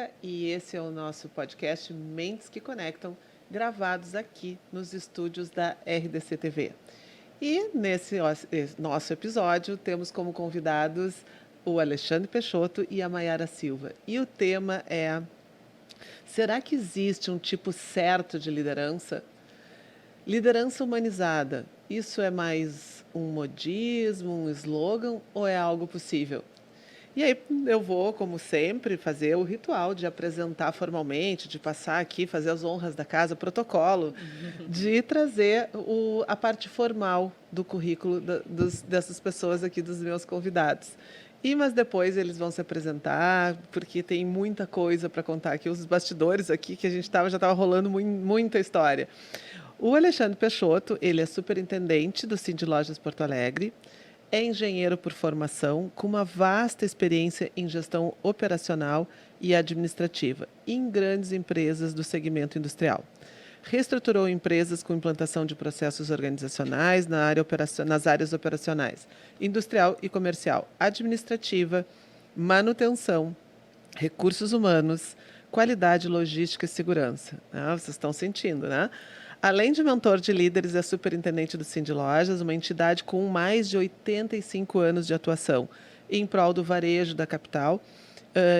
Silvia e esse é o nosso podcast Mentes que Conectam, gravados aqui nos estúdios da RDC TV. E nesse nosso episódio temos como convidados o Alexandre Peixoto e a Maiara Silva. E o tema é: será que existe um tipo certo de liderança? Liderança humanizada, isso é mais um modismo, um slogan ou é algo possível? E aí eu vou, como sempre, fazer o ritual de apresentar formalmente, de passar aqui, fazer as honras da casa, o protocolo, de trazer a parte formal do currículo dessas pessoas aqui, dos meus convidados. Mas depois eles vão se apresentar, porque tem muita coisa para contar aqui, os bastidores aqui, que a gente já estava rolando muita história. O Alexandre Peixoto, ele é superintendente do Cindy Lojas Porto Alegre, é engenheiro por formação, com uma vasta experiência em gestão operacional e administrativa em grandes empresas do segmento industrial. Reestruturou empresas com implantação de processos organizacionais nas áreas operacionais, industrial e comercial, administrativa, manutenção, recursos humanos, qualidade, logística e segurança. Vocês estão sentindo, né? Além de mentor de líderes, é superintendente do Cindy Lojas, uma entidade com mais de 85 anos de atuação em prol do varejo da capital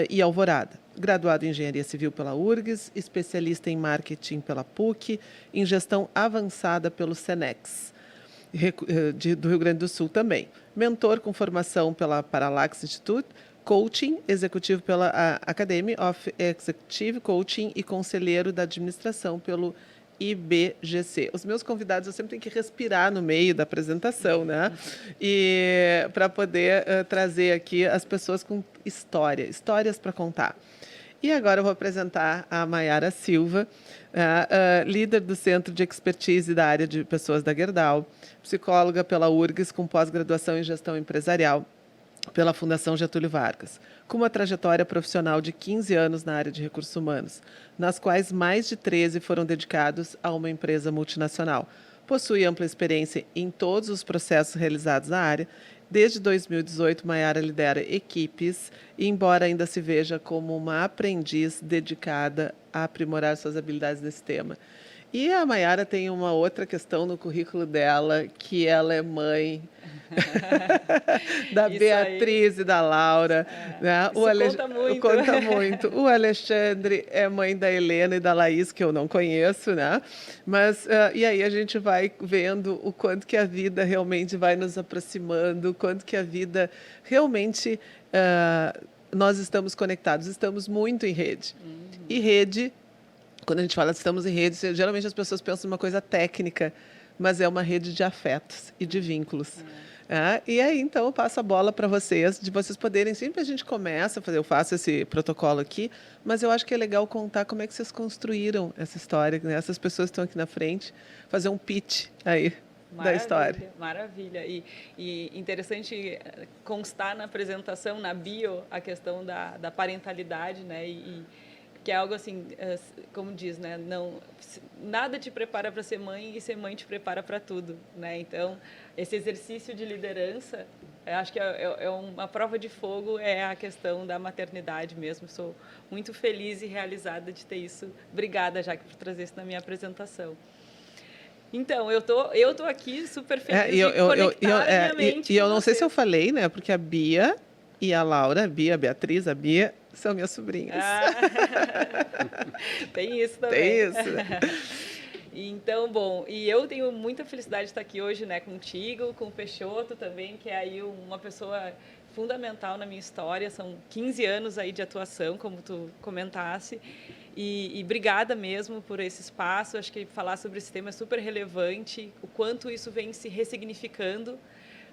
e Alvorada. Graduado em Engenharia Civil pela URGS, especialista em Marketing pela PUC, em Gestão Avançada pelo Senex, do Rio Grande do Sul também. Mentor com formação pela Parallax Institute, coaching executivo pela Academy of Executive Coaching e conselheiro da administração pelo IBGC. Os meus convidados, eu sempre tenho que respirar no meio da apresentação, né? E para poder trazer aqui as pessoas com histórias para contar. E agora eu vou apresentar a Maiara Silva, líder do Centro de Expertise da área de pessoas da Gerdau, psicóloga pela URGS com pós-graduação em gestão empresarial pela Fundação Getúlio Vargas, com uma trajetória profissional de 15 anos na área de recursos humanos, nas quais mais de 13 foram dedicados a uma empresa multinacional. Possui ampla experiência em todos os processos realizados na área. Desde 2018, Maiara lidera equipes, e embora ainda se veja como uma aprendiz dedicada a aprimorar suas habilidades nesse tema. E a Maiara tem uma outra questão no currículo dela, que ela é mãe da Beatriz e da Laura. Né? Conta muito. Conta muito. O Alexandre é mãe da Helena e da Laís, que eu não conheço, né? Mas, e aí a gente vai vendo o quanto que a vida realmente vai nos aproximando, o quanto que a vida realmente... nós estamos conectados, estamos muito em rede. E rede... Quando a gente fala estamos em rede, geralmente as pessoas pensam em uma coisa técnica, mas é uma rede de afetos e de vínculos. E aí, então, eu passo a bola para vocês, de vocês poderem, sempre a gente começa a fazer, eu faço esse protocolo aqui, mas eu acho que é legal contar como é que vocês construíram essa história, né? Essas pessoas que estão aqui na frente, fazer um pitch aí da história. Maravilha. E interessante constar na apresentação, na bio, a questão da parentalidade, né? Que é algo assim, como diz, né? Nada te prepara para ser mãe e ser mãe te prepara para tudo, né? Então, esse exercício de liderança, acho que é uma prova de fogo, é a questão da maternidade mesmo. Sou muito feliz e realizada de ter isso. Obrigada, Jaque, por trazer isso na minha apresentação. Então, eu tô aqui super feliz de conectar minha mente E eu não sei se eu falei, né? Porque a Bia e a Laura, a Beatriz, a Bia, são minhas sobrinhas. Tem isso também. Tem isso. Então, bom, e eu tenho muita felicidade de estar aqui hoje, né, contigo, com o Peixoto também, que é aí uma pessoa fundamental na minha história. São 15 anos aí de atuação, como tu comentasse. E obrigada mesmo por esse espaço. Acho que falar sobre esse tema é super relevante, o quanto isso vem se ressignificando.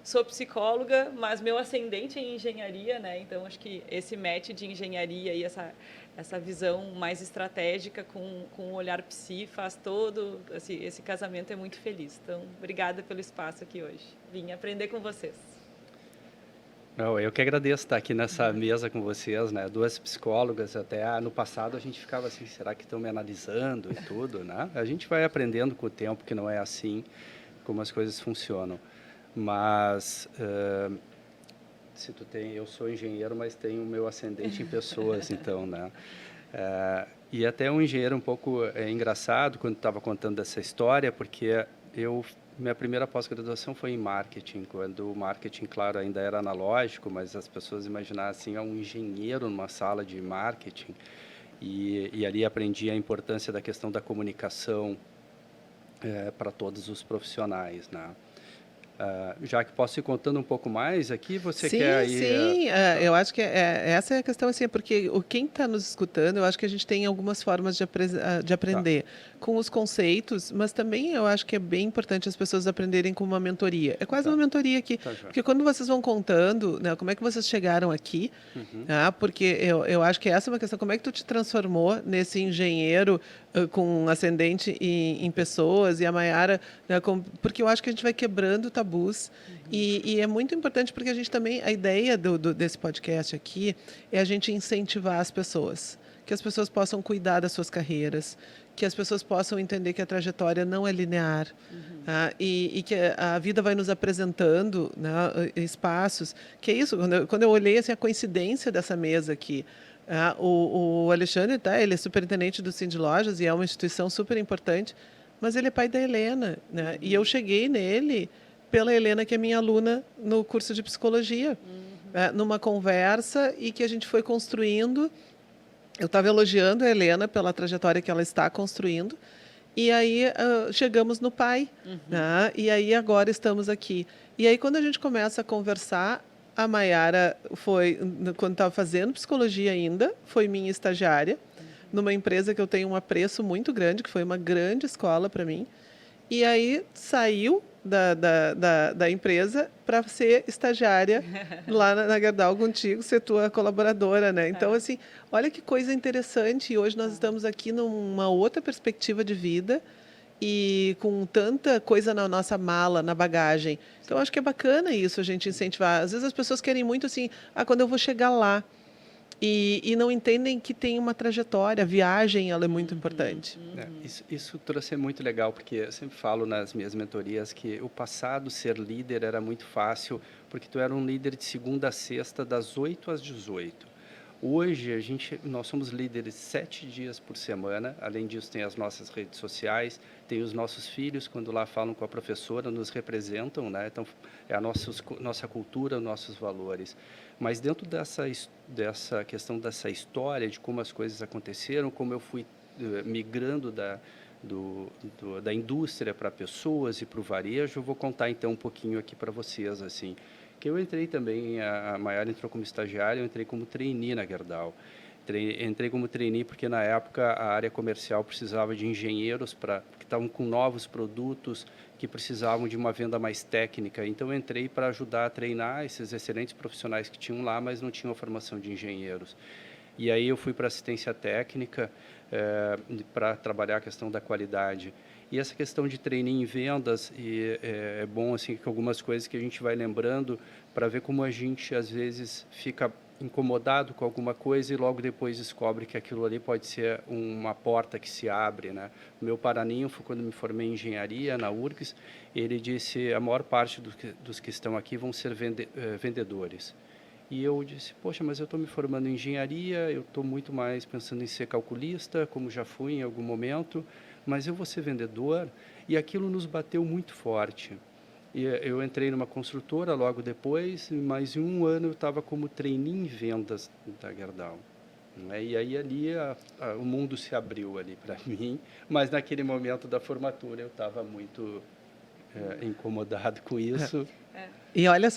Sou psicóloga, mas meu ascendente é em engenharia, né? Então, acho que esse match de engenharia e essa visão mais estratégica com o olhar psi faz todo... Esse casamento é muito feliz. Então, obrigada pelo espaço aqui hoje. Vim aprender com vocês. Eu que agradeço estar aqui nessa mesa com vocês, né? Duas psicólogas. Até no passado a gente ficava assim, será que estão me analisando e tudo, né? A gente vai aprendendo com o tempo que não é assim como as coisas funcionam. Mas eu sou engenheiro, mas tenho o meu ascendente em pessoas, então, né? E até um engenheiro um pouco engraçado quando estava contando essa história, porque minha primeira pós-graduação foi em marketing, quando o marketing, claro, ainda era analógico, mas as pessoas imaginavam assim, um engenheiro numa sala de marketing, e ali aprendi a importância da questão da comunicação para todos os profissionais, né? Já que posso ir contando um pouco mais aqui, você Sim, quer aí... sim, eu acho que essa é a questão, assim, porque quem está nos escutando, eu acho que a gente tem algumas formas de Tá, aprender com os conceitos, mas também eu acho que é bem importante as pessoas aprenderem com uma mentoria. É quase tá, uma mentoria aqui, tá, João. porque quando vocês vão contando, né, como é que vocês chegaram aqui, Uhum. porque eu acho que essa é uma questão, como é que tu te transformou nesse engenheiro com ascendente em pessoas, e a Maiara, né, porque eu acho que a gente vai quebrando tabus, e é muito importante porque a gente também, a ideia desse podcast aqui é a gente incentivar as pessoas, que as pessoas possam cuidar das suas carreiras, que as pessoas possam entender que a trajetória não é linear, e que a vida vai nos apresentando, né, espaços, que é isso, quando eu olhei assim, a coincidência dessa mesa aqui, o Alexandre, ele é superintendente do Cindy Lojas e é uma instituição super importante, mas ele é pai da Helena, né? E eu cheguei nele pela Helena, que é minha aluna no curso de psicologia, numa conversa e que a gente foi construindo. Eu estava elogiando a Helena pela trajetória que ela está construindo. E aí chegamos no pai, né? E aí agora estamos aqui. E aí quando a gente começa a conversar, a Maiara foi, quando estava fazendo psicologia ainda, foi minha estagiária, numa empresa que eu tenho um apreço muito grande, que foi uma grande escola para mim. E aí saiu da empresa para ser estagiária lá na Gerdau contigo, ser tua colaboradora, né? Então, assim, olha que coisa interessante. E hoje nós estamos aqui numa outra perspectiva de vida e com tanta coisa na nossa mala, na bagagem. Então, acho que é bacana isso, a gente incentivar. Às vezes as pessoas querem muito assim, quando eu vou chegar lá. E não entendem que tem uma trajetória, a viagem ela é muito importante. Isso trouxe muito legal, porque eu sempre falo nas minhas mentorias que o passado, ser líder, era muito fácil, porque tu era um líder de segunda a sexta, das 8 às 18. Hoje, nós somos líderes 7 dias por semana. Além disso, tem as nossas redes sociais, tem os nossos filhos, quando lá falam com a professora, nos representam, né? Então, é a nossa cultura, nossos valores. Mas dentro dessa questão dessa história, de como as coisas aconteceram, como eu fui migrando da indústria para pessoas e para o varejo, eu vou contar então um pouquinho aqui para vocês, assim. Que eu entrei também, a Maiara entrou como estagiária, eu entrei como trainee na Gerdau. Entrei como trainee porque, na época, a área comercial precisava de engenheiros que estavam com novos produtos, que precisavam de uma venda mais técnica. Então, eu entrei para ajudar a treinar esses excelentes profissionais que tinham lá, mas não tinham formação de engenheiros. E aí eu fui para assistência técnica para trabalhar a questão da qualidade. E essa questão de treininho em vendas, é bom assim que algumas coisas que a gente vai lembrando para ver como a gente às vezes fica incomodado com alguma coisa e logo depois descobre que aquilo ali pode ser uma porta que se abre, né? O meu paraninho foi quando me formei em engenharia na URGS, ele disse a maior parte dos que estão aqui vão ser vendedores. E eu disse, poxa, mas eu estou me formando em engenharia, eu estou muito mais pensando em ser calculista, como já fui em algum momento, mas eu vou ser vendedor, e aquilo nos bateu muito forte. E eu entrei numa construtora logo depois, mas em um ano eu estava como trainee em vendas da Gerdau. Né? E aí ali o mundo se abriu ali para mim, mas naquele momento da formatura eu estava muito incomodado com isso. E olha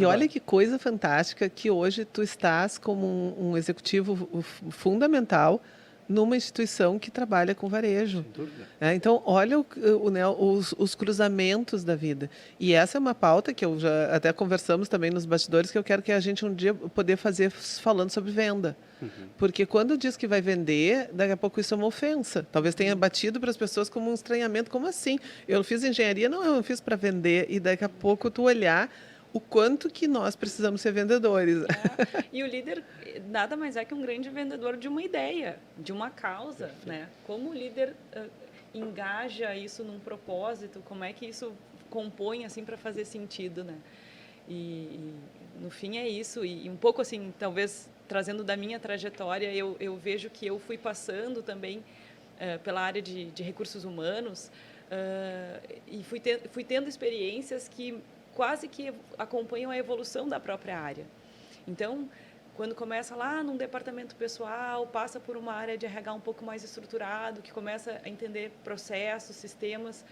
olha que coisa fantástica que hoje tu estás como um executivo fundamental numa instituição que trabalha com varejo. Sem dúvida. Então, olha né, os cruzamentos da vida. E essa é uma pauta que eu já até conversamos também nos bastidores, que eu quero que a gente um dia poder fazer falando sobre venda. Porque quando diz que vai vender, daqui a pouco isso é uma ofensa. Talvez tenha batido para as pessoas como um estranhamento. Como assim? Eu fiz engenharia, não, eu fiz para vender. E daqui a pouco tu olhar o quanto que nós precisamos ser vendedores. E o líder nada mais é que um grande vendedor de uma ideia, de uma causa, né? Como o líder engaja isso num propósito, como é que isso compõe assim para fazer sentido, né? E no fim é isso, e um pouco assim, talvez trazendo da minha trajetória, eu vejo que eu fui passando também pela área de recursos humanos e fui tendo experiências que quase que acompanham a evolução da própria área. Então, quando começa lá num departamento pessoal, passa por uma área de RH um pouco mais estruturado, que começa a entender processos, sistemas.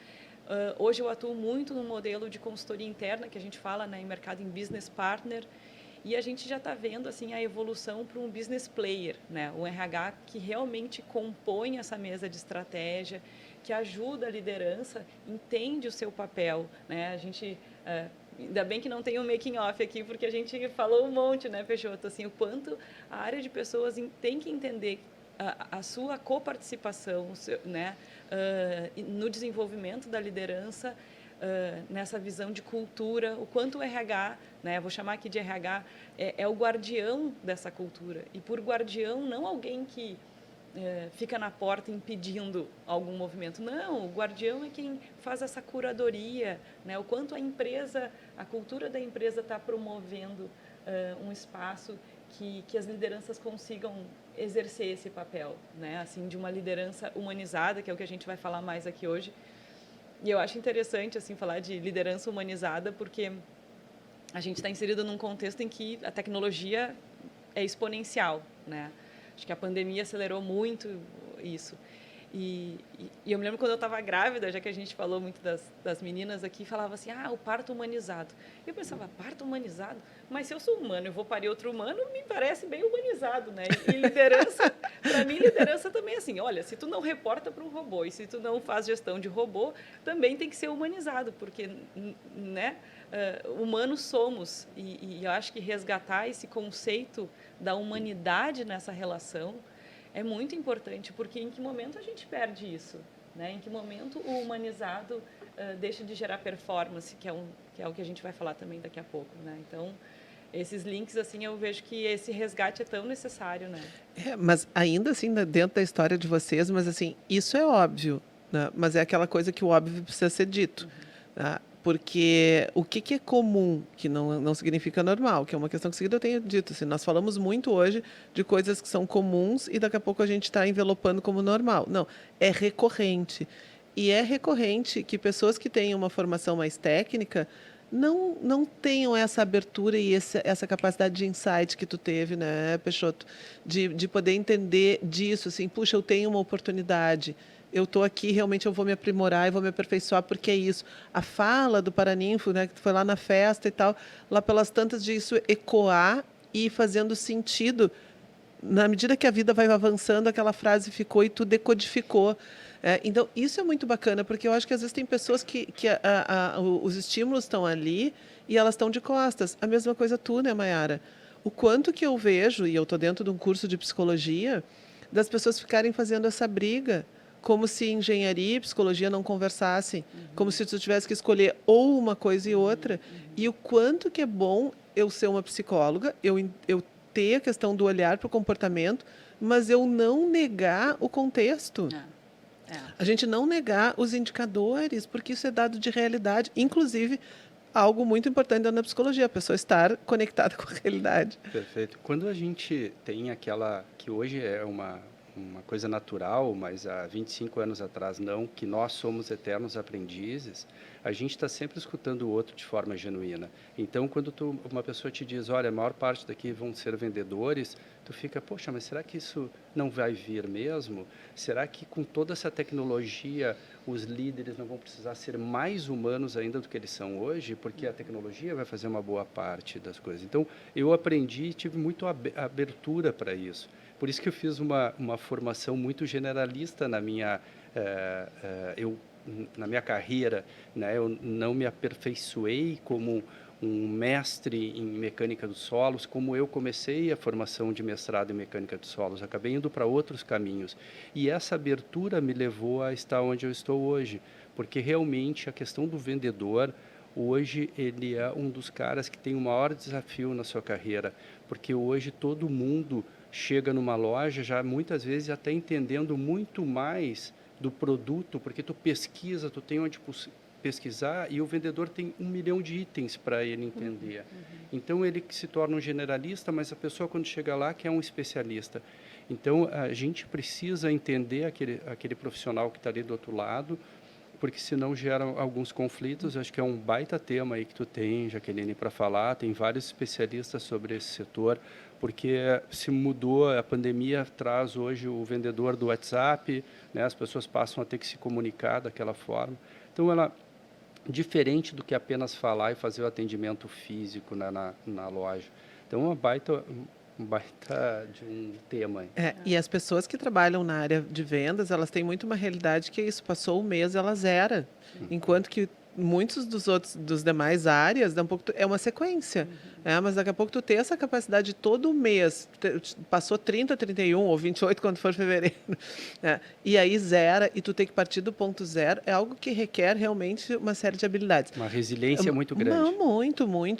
Hoje eu atuo muito no modelo de consultoria interna, que a gente fala, né, em mercado em business partner, e a gente já está vendo assim, a evolução para um business player, né, um RH que realmente compõe essa mesa de estratégia, que ajuda a liderança, entende o seu papel. Né? A gente... ainda bem que não tem um making off aqui, porque a gente falou um monte, né, Peixoto? Assim, o quanto a área de pessoas tem que entender a sua coparticipação, né, no desenvolvimento da liderança, nessa visão de cultura, o quanto o RH, né, vou chamar aqui de RH, é o guardião dessa cultura. E por guardião, não alguém que fica na porta impedindo algum movimento. Não, o guardião é quem faz essa curadoria, né? O quanto a cultura da empresa está promovendo um espaço que as lideranças consigam exercer esse papel, né? Assim, de uma liderança humanizada, que é o que a gente vai falar mais aqui hoje. E eu acho interessante assim falar de liderança humanizada, porque a gente está inserido num contexto em que a tecnologia é exponencial, né? Acho que a pandemia acelerou muito isso. E eu me lembro quando eu estava grávida, já que a gente falou muito das meninas aqui, falava assim, o parto humanizado. Eu pensava, parto humanizado? Mas se eu sou humano e vou parir outro humano, me parece bem humanizado, né? E liderança, para mim, liderança também é assim, olha, se tu não reporta para um robô e se tu não faz gestão de robô, também tem que ser humanizado, porque, né, humanos somos. E eu acho que resgatar esse conceito da humanidade nessa relação é muito importante, porque em que momento a gente perde isso? Né? Em que momento o humanizado deixa de gerar performance, que é o que a gente vai falar também daqui a pouco. Né? Então, esses links, assim, eu vejo que esse resgate é tão necessário. Né? Mas ainda assim, dentro da história de vocês, mas assim, isso é óbvio, né? Mas é aquela coisa que o óbvio precisa ser dito. Né? Porque o que é comum, que não significa normal, que é uma questão que seguida eu tenho dito. Assim, nós falamos muito hoje de coisas que são comuns e daqui a pouco a gente está envelopando como normal. Não, é recorrente. E é recorrente que pessoas que têm uma formação mais técnica não tenham essa abertura e essa capacidade de insight que tu teve, né, Peixoto? De poder entender disso, assim, puxa, eu tenho uma oportunidade. Eu estou aqui, realmente eu vou me aprimorar e vou me aperfeiçoar, porque é isso. A fala do Paraninfo, né, que foi lá na festa e tal, lá pelas tantas de isso ecoar e fazendo sentido. Na medida que a vida vai avançando, aquela frase ficou e tu decodificou. Então, isso é muito bacana, porque eu acho que às vezes tem pessoas que os estímulos estão ali e elas estão de costas. A mesma coisa tu, né, Mayara? O quanto que eu vejo, e eu estou dentro de um curso de psicologia, das pessoas ficarem fazendo essa briga, como se engenharia e psicologia não conversassem, como se tu tivesse que escolher ou uma coisa e outra. E o quanto que é bom eu ser uma psicóloga, eu ter a questão do olhar para o comportamento, mas eu não negar o contexto. A gente não negar os indicadores, porque isso é dado de realidade, inclusive algo muito importante na psicologia, a pessoa estar conectada com a realidade. Perfeito. Quando a gente tem aquela, que hoje é uma coisa natural, mas há 25 anos atrás não, que nós somos eternos aprendizes, a gente está sempre escutando o outro de forma genuína. Então, quando uma pessoa te diz, olha, a maior parte daqui vão ser vendedores, tu fica, poxa, mas será que isso não vai vir mesmo? Será que com toda essa tecnologia os líderes não vão precisar ser mais humanos ainda do que eles são hoje? Porque a tecnologia vai fazer uma boa parte das coisas. Então, eu aprendi e tive muito abertura para isso. Por isso que eu fiz uma formação muito generalista na minha carreira, né? Eu não me aperfeiçoei como um mestre em mecânica dos solos, como eu comecei a formação de mestrado em mecânica dos solos, acabei indo para outros caminhos. E essa abertura me levou a estar onde eu estou hoje, porque realmente a questão do vendedor, hoje ele é um dos caras que tem o maior desafio na sua carreira, porque hoje todo mundo chega numa loja já muitas vezes até entendendo muito mais do produto, porque tu pesquisa, tu tem onde pesquisar e o vendedor tem 1 milhão de itens para ele entender. Então, ele se torna um generalista, mas a pessoa, quando chega lá, quer um especialista. Então, a gente precisa entender aquele profissional que está ali do outro lado, porque senão geram alguns conflitos. Acho que é um baita tema aí que tu tem, Jaqueline, para falar. Tem vários especialistas sobre esse setor, porque se mudou, a pandemia traz hoje o vendedor do WhatsApp, né? As pessoas passam a ter que se comunicar daquela forma. Então, diferente do que apenas falar e fazer o atendimento físico, né, na loja. Então, um baita de um tema. E as pessoas que trabalham na área de vendas, elas têm muito uma realidade que é isso, passou o mês, ela zera. Enquanto que muitos dos demais áreas, é uma sequência. Mas daqui a pouco tu tem essa capacidade de todo mês, passou 30, 31 ou 28 quando for fevereiro, e aí zera, e tu tem que partir do ponto zero, é algo que requer realmente uma série de habilidades. Uma resiliência muito grande. Não,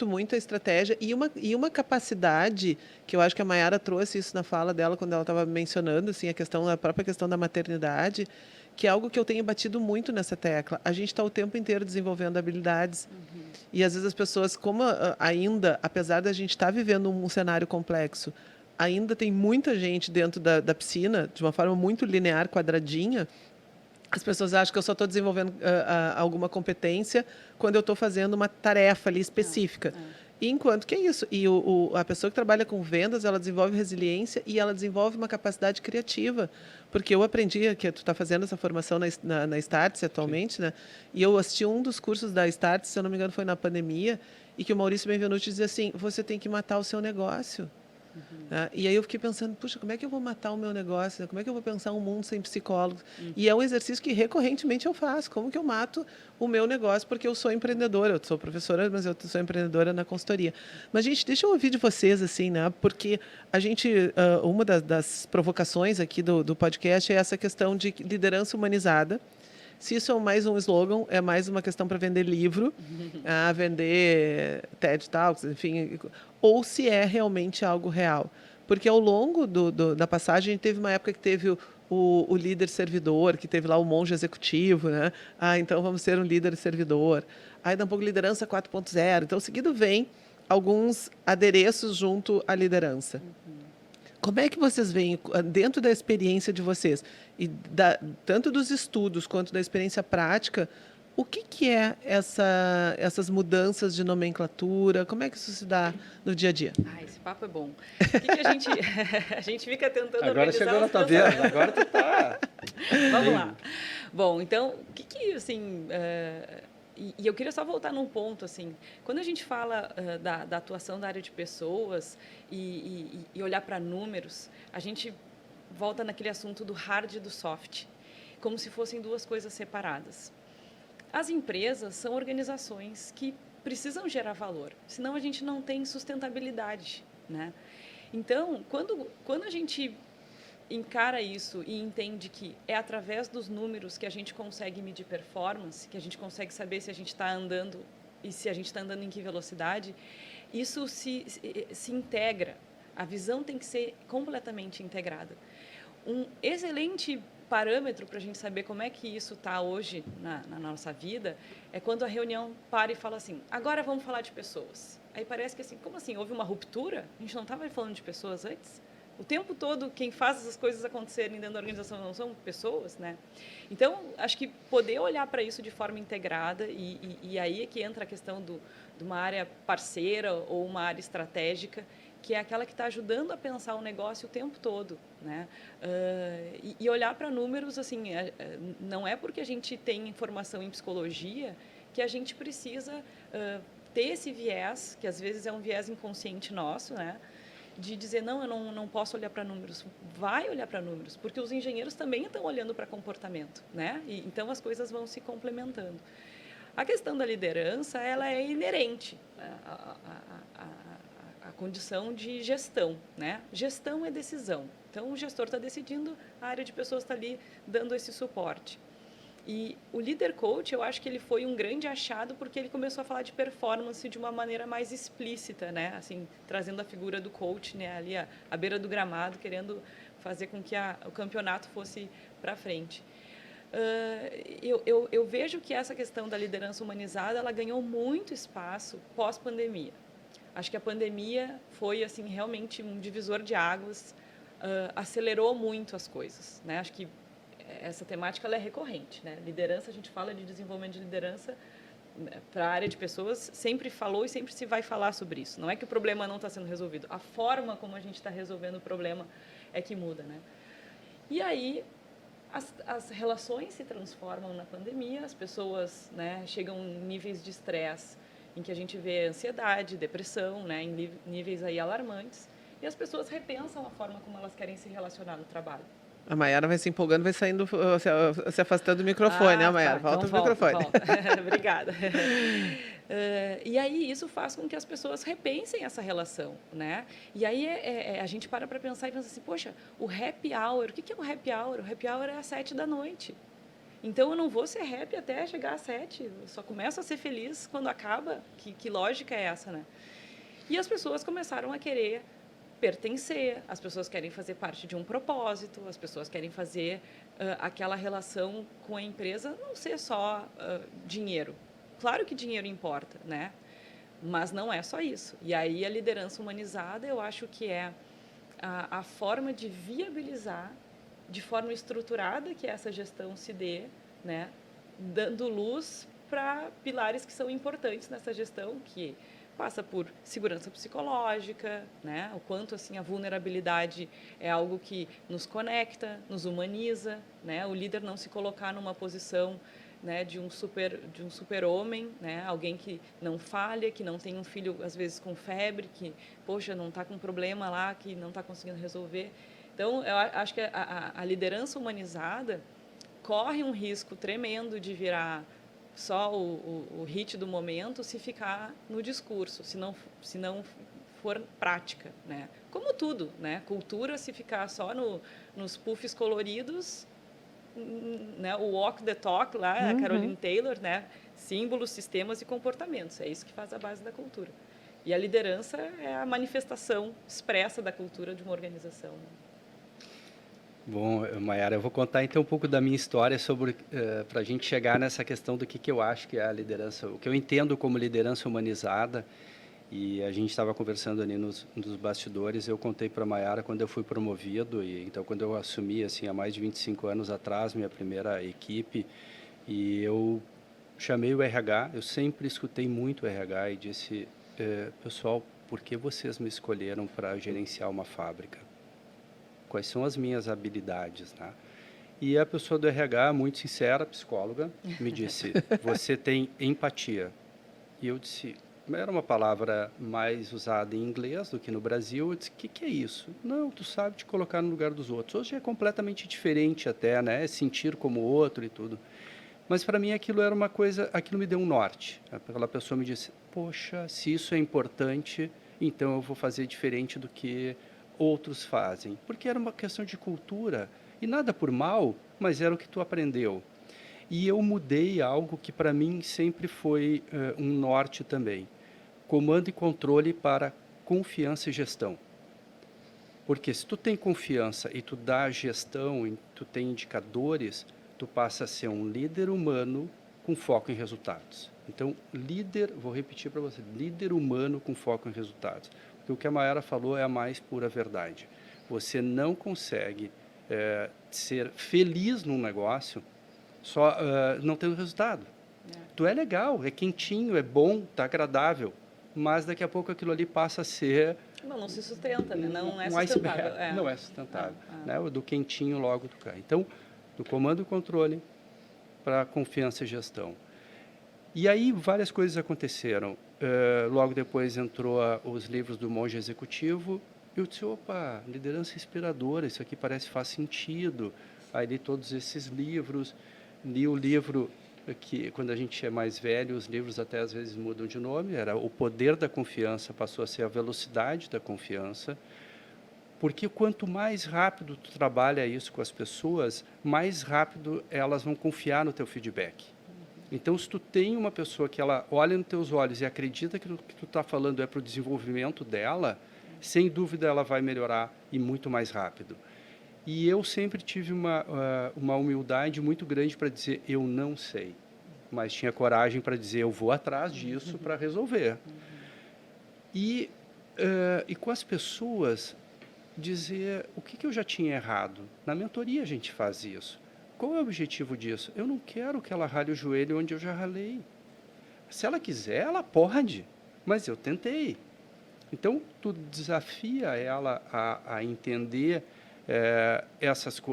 muita estratégia e uma capacidade que eu acho que a Mayara trouxe isso na fala dela quando ela estava mencionando assim, a própria questão da maternidade, que é algo que eu tenho batido muito nessa tecla. A gente está o tempo inteiro desenvolvendo habilidades. E às vezes as pessoas, como ainda, apesar da gente estar vivendo um cenário complexo, ainda tem muita gente dentro da piscina, de uma forma muito linear, quadradinha, as pessoas acham que eu só estou desenvolvendo alguma competência quando eu estou fazendo uma tarefa ali específica. Enquanto que é isso. E a pessoa que trabalha com vendas, ela desenvolve resiliência e ela desenvolve uma capacidade criativa. Porque eu aprendi, que tu está fazendo essa formação na Startse atualmente, né? E eu assisti um dos cursos da Startse, se eu não me engano, foi na pandemia, e que o Maurício Benvenuti dizia assim, você tem que matar o seu negócio. E aí eu fiquei pensando, puxa, como é que eu vou matar o meu negócio? Como é que eu vou pensar um mundo sem psicólogos? E é um exercício que recorrentemente eu faço. Como que eu mato o meu negócio? Porque eu sou empreendedora, eu sou professora, mas eu sou empreendedora na consultoria. Mas, gente, deixa eu ouvir de vocês, assim, né? Porque a gente, uma das provocações aqui do podcast é essa questão de liderança humanizada. Se isso é mais um slogan, é mais uma questão para vender livro, vender TED Talks, enfim, ou se é realmente algo real. Porque ao longo da passagem, teve uma época que teve o líder servidor, que teve lá o monge executivo, né? Então vamos ser um líder servidor. Aí dá um pouco liderança 4.0. Então, seguido vem alguns adereços junto à liderança. Como é que vocês veem, dentro da experiência de vocês, e tanto dos estudos quanto da experiência prática, o que é essas mudanças de nomenclatura? Como é que isso se dá no dia a dia? Esse papo é bom. O que a gente, a gente fica tentando agora chegou na tua vez, agora tu tá... Vamos lá. Bom, então, o que assim... E eu queria só voltar num ponto, assim, quando a gente fala da atuação da área de pessoas e olhar para números, a gente volta naquele assunto do hard e do soft, como se fossem duas coisas separadas. As empresas são organizações que precisam gerar valor, senão a gente não tem sustentabilidade, né? Então, quando a gente encara isso e entende que é através dos números que a gente consegue medir performance, que a gente consegue saber se a gente está andando e se a gente está andando em que velocidade, isso se integra. A visão tem que ser completamente integrada. Um excelente parâmetro para a gente saber como é que isso está hoje na nossa vida é quando a reunião para e fala assim, agora vamos falar de pessoas. Aí parece que assim, como assim, houve uma ruptura? A gente não estava falando de pessoas antes? O tempo todo, quem faz essas coisas acontecerem dentro da organização não são pessoas, né? Então, acho que poder olhar para isso de forma integrada e aí é que entra a questão de uma área parceira ou uma área estratégica, que é aquela que está ajudando a pensar o negócio o tempo todo, né? E olhar para números, assim, não é porque a gente tem informação em psicologia que a gente precisa ter esse viés, que às vezes é um viés inconsciente nosso, né? De dizer, não, eu não posso olhar para números. Vai olhar para números, porque os engenheiros também estão olhando para comportamento, né? E, então, as coisas vão se complementando. A questão da liderança, ela é inerente à condição de gestão, né? Gestão é decisão. Então, o gestor está decidindo, a área de pessoas está ali dando esse suporte. E o líder coach, eu acho que ele foi um grande achado porque ele começou a falar de performance de uma maneira mais explícita, né? Assim, trazendo a figura do coach, né? Ali à beira do gramado, querendo fazer com que o campeonato fosse para frente. eu vejo que essa questão da liderança humanizada, ela ganhou muito espaço pós-pandemia. Acho que a pandemia foi assim realmente um divisor de águas, acelerou muito as coisas, né? Acho que essa temática ela é recorrente, né? Liderança, a gente fala de desenvolvimento de liderança para a área de pessoas, sempre falou e sempre se vai falar sobre isso. Não é que o problema não está sendo resolvido, a forma como a gente está resolvendo o problema é que muda, né? E aí as relações se transformam na pandemia, as pessoas, né, chegam em níveis de estresse em que a gente vê ansiedade, depressão, né, em níveis aí alarmantes, e as pessoas repensam a forma como elas querem se relacionar no trabalho. A Mayara vai se empolgando, vai saindo, se afastando do microfone, né, Mayara? Tá, Volta então do microfone. volta. Obrigada. E aí isso faz com que as pessoas repensem essa relação, né? E aí a gente para pensar e pensa assim, poxa, o happy hour, o que é o happy hour? O happy hour é às 7 da noite. Então eu não vou ser happy até chegar às 7, eu só começo a ser feliz quando acaba. Que lógica é essa, né? E as pessoas começaram a querer pertencer, as pessoas querem fazer parte de um propósito, as pessoas querem fazer aquela relação com a empresa não ser só dinheiro. Claro que dinheiro importa, né? Mas não é só isso. E aí a liderança humanizada, eu acho que é a forma de viabilizar de forma estruturada que essa gestão se dê, né? Dando luz para pilares que são importantes nessa gestão, que passa por segurança psicológica, né? O quanto assim a vulnerabilidade é algo que nos conecta, nos humaniza, né? O líder não se colocar numa posição, né, de um super-homem, né? Alguém que não falha, que não tem um filho às vezes com febre, que poxa, não está com um problema lá, que não está conseguindo resolver. Então, eu acho que a liderança humanizada corre um risco tremendo de virar só o hit do momento se ficar no discurso, se não for prática, né? Como tudo, né? Cultura, se ficar só nos puffs coloridos, né? O walk the talk lá, a Caroline Taylor, né? Símbolos, sistemas e comportamentos. É isso que faz a base da cultura. E a liderança é a manifestação expressa da cultura de uma organização. Bom, Mayara, eu vou contar então um pouco da minha história sobre para a gente chegar nessa questão do que eu acho que é a liderança, o que eu entendo como liderança humanizada. E a gente estava conversando ali nos bastidores. Eu contei para a Mayara quando eu fui promovido, e então quando eu assumi assim há mais de 25 anos atrás minha primeira equipe, e eu chamei o RH. Eu sempre escutei muito o RH e disse, pessoal, por que vocês me escolheram para gerenciar uma fábrica? Quais são as minhas habilidades, né? E a pessoa do RH, muito sincera, psicóloga, me disse, você tem empatia. E eu disse, era uma palavra mais usada em inglês do que no Brasil. Eu disse, o que é isso? Não, tu sabe te colocar no lugar dos outros. Hoje é completamente diferente até, né? É sentir como o outro e tudo. Mas para mim aquilo era uma coisa, aquilo me deu um norte. Aquela pessoa me disse, poxa, se isso é importante, então eu vou fazer diferente do que outros fazem. Porque era uma questão de cultura. E nada por mal, mas era o que tu aprendeu. E eu mudei algo que para mim sempre foi um norte também. Comando e controle para confiança e gestão. Porque se tu tem confiança e tu dá gestão, e tu tem indicadores, tu passa a ser um líder humano com foco em resultados. Então, vou repetir para você, líder humano com foco em resultados. Porque o que a Mayara falou é a mais pura verdade. Você não consegue ser feliz num negócio só não tendo resultado. Tu é legal, é quentinho, é bom, tá agradável, mas daqui a pouco aquilo ali passa a ser... Não se sustenta, né? Não é um sustentável. iceberg. Não é sustentável. Né? Do quentinho logo tu cai. Então, do comando e controle para confiança e gestão. E aí várias coisas aconteceram. Logo depois entrou os livros do Monge Executivo. Eu disse, opa, liderança inspiradora, isso aqui parece que faz sentido. Aí li todos esses livros, li o livro que, quando a gente é mais velho, os livros até às vezes mudam de nome, era O Poder da Confiança, passou a ser A Velocidade da Confiança, porque quanto mais rápido tu trabalha isso com as pessoas, mais rápido elas vão confiar no teu feedback. Então, se tu tem uma pessoa que ela olha nos teus olhos e acredita que o que tu está falando é para o desenvolvimento dela, sem dúvida ela vai melhorar e muito mais rápido. E eu sempre tive uma humildade muito grande para dizer, eu não sei. Mas tinha coragem para dizer, eu vou atrás disso para resolver. E com as pessoas, dizer o que eu já tinha errado. Na mentoria a gente faz isso. Qual é o objetivo disso? Eu não quero que ela rale o joelho onde eu já ralei. Se ela quiser, ela pode, mas eu tentei. Então, tu desafia ela a entender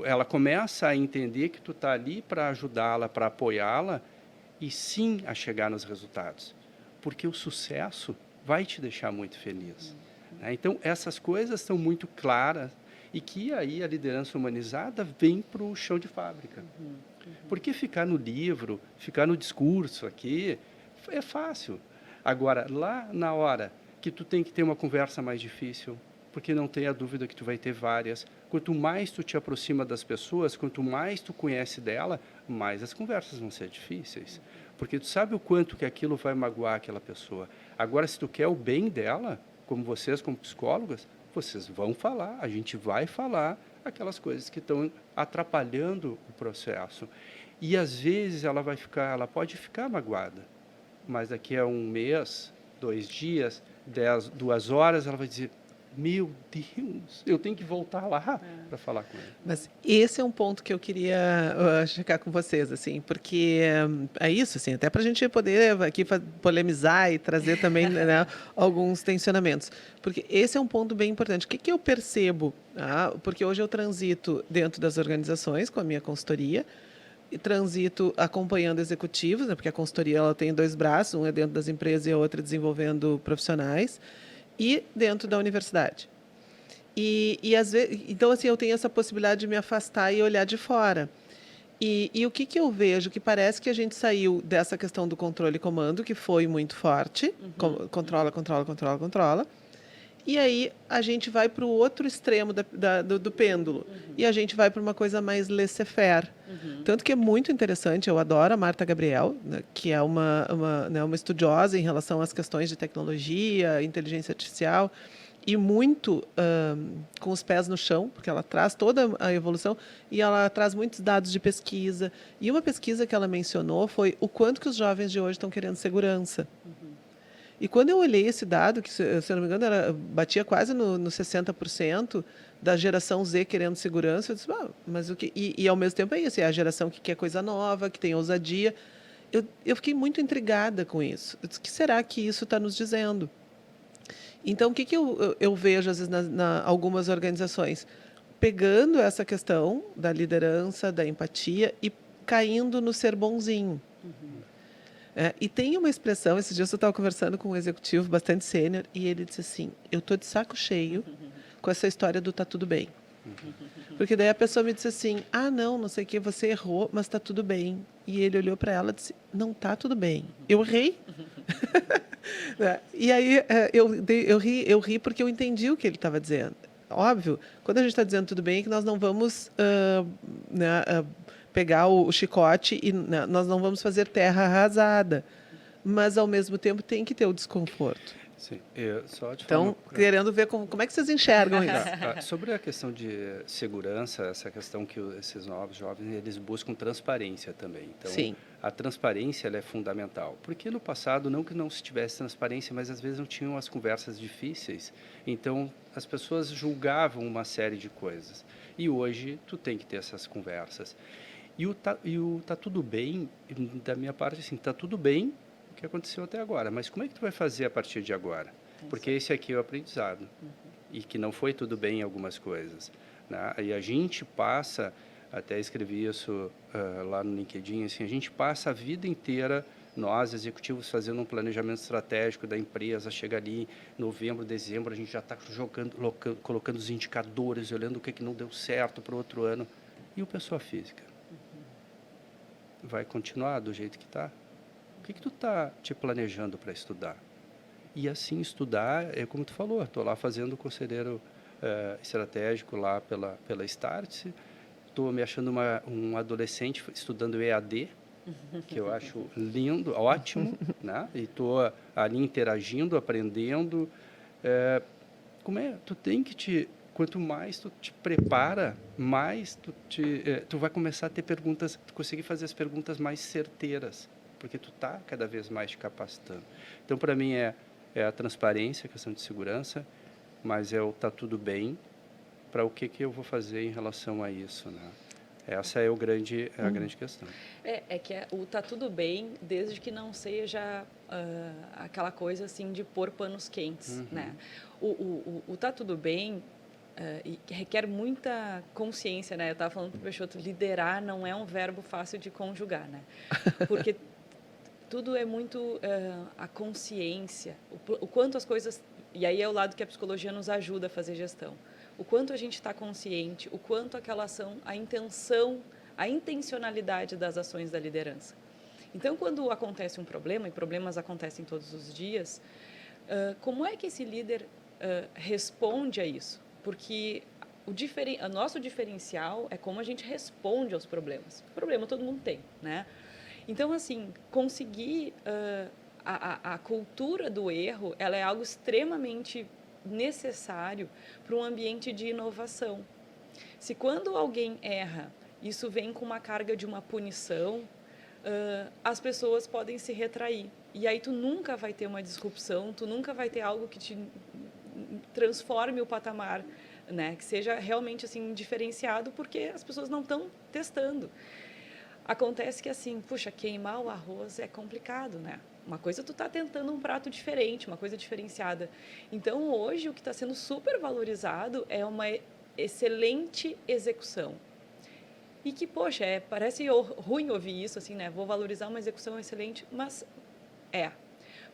ela começa a entender que tu está ali para ajudá-la, para apoiá-la e sim a chegar nos resultados, porque o sucesso vai te deixar muito feliz. Né? Então, essas coisas estão muito claras e que aí a liderança humanizada vem para o chão de fábrica. Porque ficar no livro, ficar no discurso aqui, é fácil. Agora, lá na hora que tu tem que ter uma conversa mais difícil, porque não tenha dúvida que tu vai ter várias. Quanto mais tu te aproxima das pessoas, quanto mais tu conhece dela, mais as conversas vão ser difíceis. Porque tu sabe o quanto que aquilo vai magoar aquela pessoa. Agora, se tu quer o bem dela, como vocês, como psicólogas, vocês vão falar, a gente vai falar aquelas coisas que estão atrapalhando o processo. E, às vezes, ela pode ficar magoada, mas daqui a um mês, 2 dias, 2 horas, ela vai dizer, meu Deus, eu tenho que voltar lá para falar com ele. Mas esse é um ponto que eu queria checar com vocês, assim, porque é isso, assim, até para a gente poder aqui polemizar e trazer também né, alguns tensionamentos. Porque esse é um ponto bem importante. O que eu percebo? Porque hoje eu transito dentro das organizações com a minha consultoria, e transito acompanhando executivos, né, porque a consultoria ela tem 2 braços, um é dentro das empresas e a outra desenvolvendo profissionais, e dentro da universidade. E às vezes, então assim, eu tenho essa possibilidade de me afastar e olhar de fora. E o que eu vejo? Que parece que a gente saiu dessa questão do controle e comando, que foi muito forte, controla, controla, controla, controla. E aí a gente vai para o outro extremo do pêndulo. E a gente vai para uma coisa mais laissez-faire. Tanto que é muito interessante, eu adoro a Marta Gabriel, né, que é uma estudiosa em relação às questões de tecnologia, inteligência artificial, e muito com os pés no chão, porque ela traz toda a evolução e ela traz muitos dados de pesquisa. E uma pesquisa que ela mencionou foi o quanto que os jovens de hoje estão querendo segurança. E quando eu olhei esse dado, que se eu não me engano batia quase no 60% da geração Z querendo segurança, eu disse, mas o que... E ao mesmo tempo é isso, é a geração que quer coisa nova, que tem ousadia. Eu fiquei muito intrigada com isso. Eu disse, o que será que isso está nos dizendo? Então, o que eu vejo, às vezes, algumas organizações? Pegando essa questão da liderança, da empatia e caindo no ser bonzinho. E tem uma expressão, esses dias eu estava conversando com um executivo bastante sênior e ele disse assim, eu estou de saco cheio com essa história do tá tudo bem. Porque daí a pessoa me disse assim, não sei o que, você errou, mas está tudo bem. E ele olhou para ela e disse, não está tudo bem. Eu errei. E aí eu ri porque eu entendi o que ele estava dizendo. Óbvio, quando a gente está dizendo tudo bem, é que nós não vamos pegar o chicote e nós não vamos fazer terra arrasada. Mas, ao mesmo tempo, tem que ter o desconforto. Sim, só de então, querendo ver como é que vocês enxergam isso. Sobre a questão de segurança, essa questão que esses novos jovens, eles buscam transparência também. Então, Sim. A transparência ela é fundamental. Porque no passado, não que não se tivesse transparência, mas às vezes não tinham as conversas difíceis. Então, as pessoas julgavam uma série de coisas. E hoje, tu tem que ter essas conversas. E o tá tudo bem, da minha parte, assim, tá tudo bem o que aconteceu até agora, mas como é que tu vai fazer a partir de agora? Porque esse aqui é o aprendizado, e que não foi tudo bem em algumas coisas. Né? E a gente passa, até escrevi isso lá no LinkedIn, assim, a gente passa a vida inteira, nós, executivos, fazendo um planejamento estratégico da empresa, chega ali em novembro, dezembro, a gente já está colocando os indicadores, olhando o que não deu certo para o outro ano. E o pessoa física? Vai continuar do jeito que está? O que tu está te planejando para estudar? E assim, estudar, é como tu falou, estou lá fazendo conselheiro estratégico lá pela Startse, estou me achando um adolescente estudando EAD, que eu acho lindo, ótimo, né? E estou ali interagindo, aprendendo. Tu tem que quanto mais tu te prepara, mais tu vai começar a ter perguntas, tu conseguir fazer as perguntas mais certeiras, porque tu tá cada vez mais te capacitando. Então, para mim, é a transparência, a questão de segurança, mas tá tudo bem, para o que eu vou fazer em relação a isso, né? Essa é a grande questão. O tá tudo bem, desde que não seja aquela coisa assim de pôr panos quentes, né? O tá tudo bem e requer muita consciência, né? Eu estava falando para o Peixoto, liderar não é um verbo fácil de conjugar, né? Porque tudo é muito a consciência, o quanto as coisas... E aí é o lado que a psicologia nos ajuda a fazer gestão. O quanto a gente está consciente, o quanto aquela ação, a intenção, a intencionalidade das ações da liderança. Então, quando acontece um problema, e problemas acontecem todos os dias, como é que esse líder responde a isso? Porque o nosso diferencial é como a gente responde aos problemas. O problema todo mundo tem, né? Então, assim, conseguir... A cultura do erro, ela é algo extremamente necessário para um ambiente de inovação. Se quando alguém erra, isso vem com uma carga de uma punição, as pessoas podem se retrair. E aí tu nunca vai ter uma disrupção, tu nunca vai ter algo que te transforme o patamar, né? Que seja realmente assim diferenciado, porque as pessoas não estão testando. Acontece que assim, puxa, queimar o arroz é complicado, né? Uma coisa tu tá tentando um prato diferente, uma coisa diferenciada. Então, hoje, o que está sendo super valorizado é uma excelente execução. E que, poxa, parece ruim ouvir isso, assim, né? Vou valorizar uma execução excelente, mas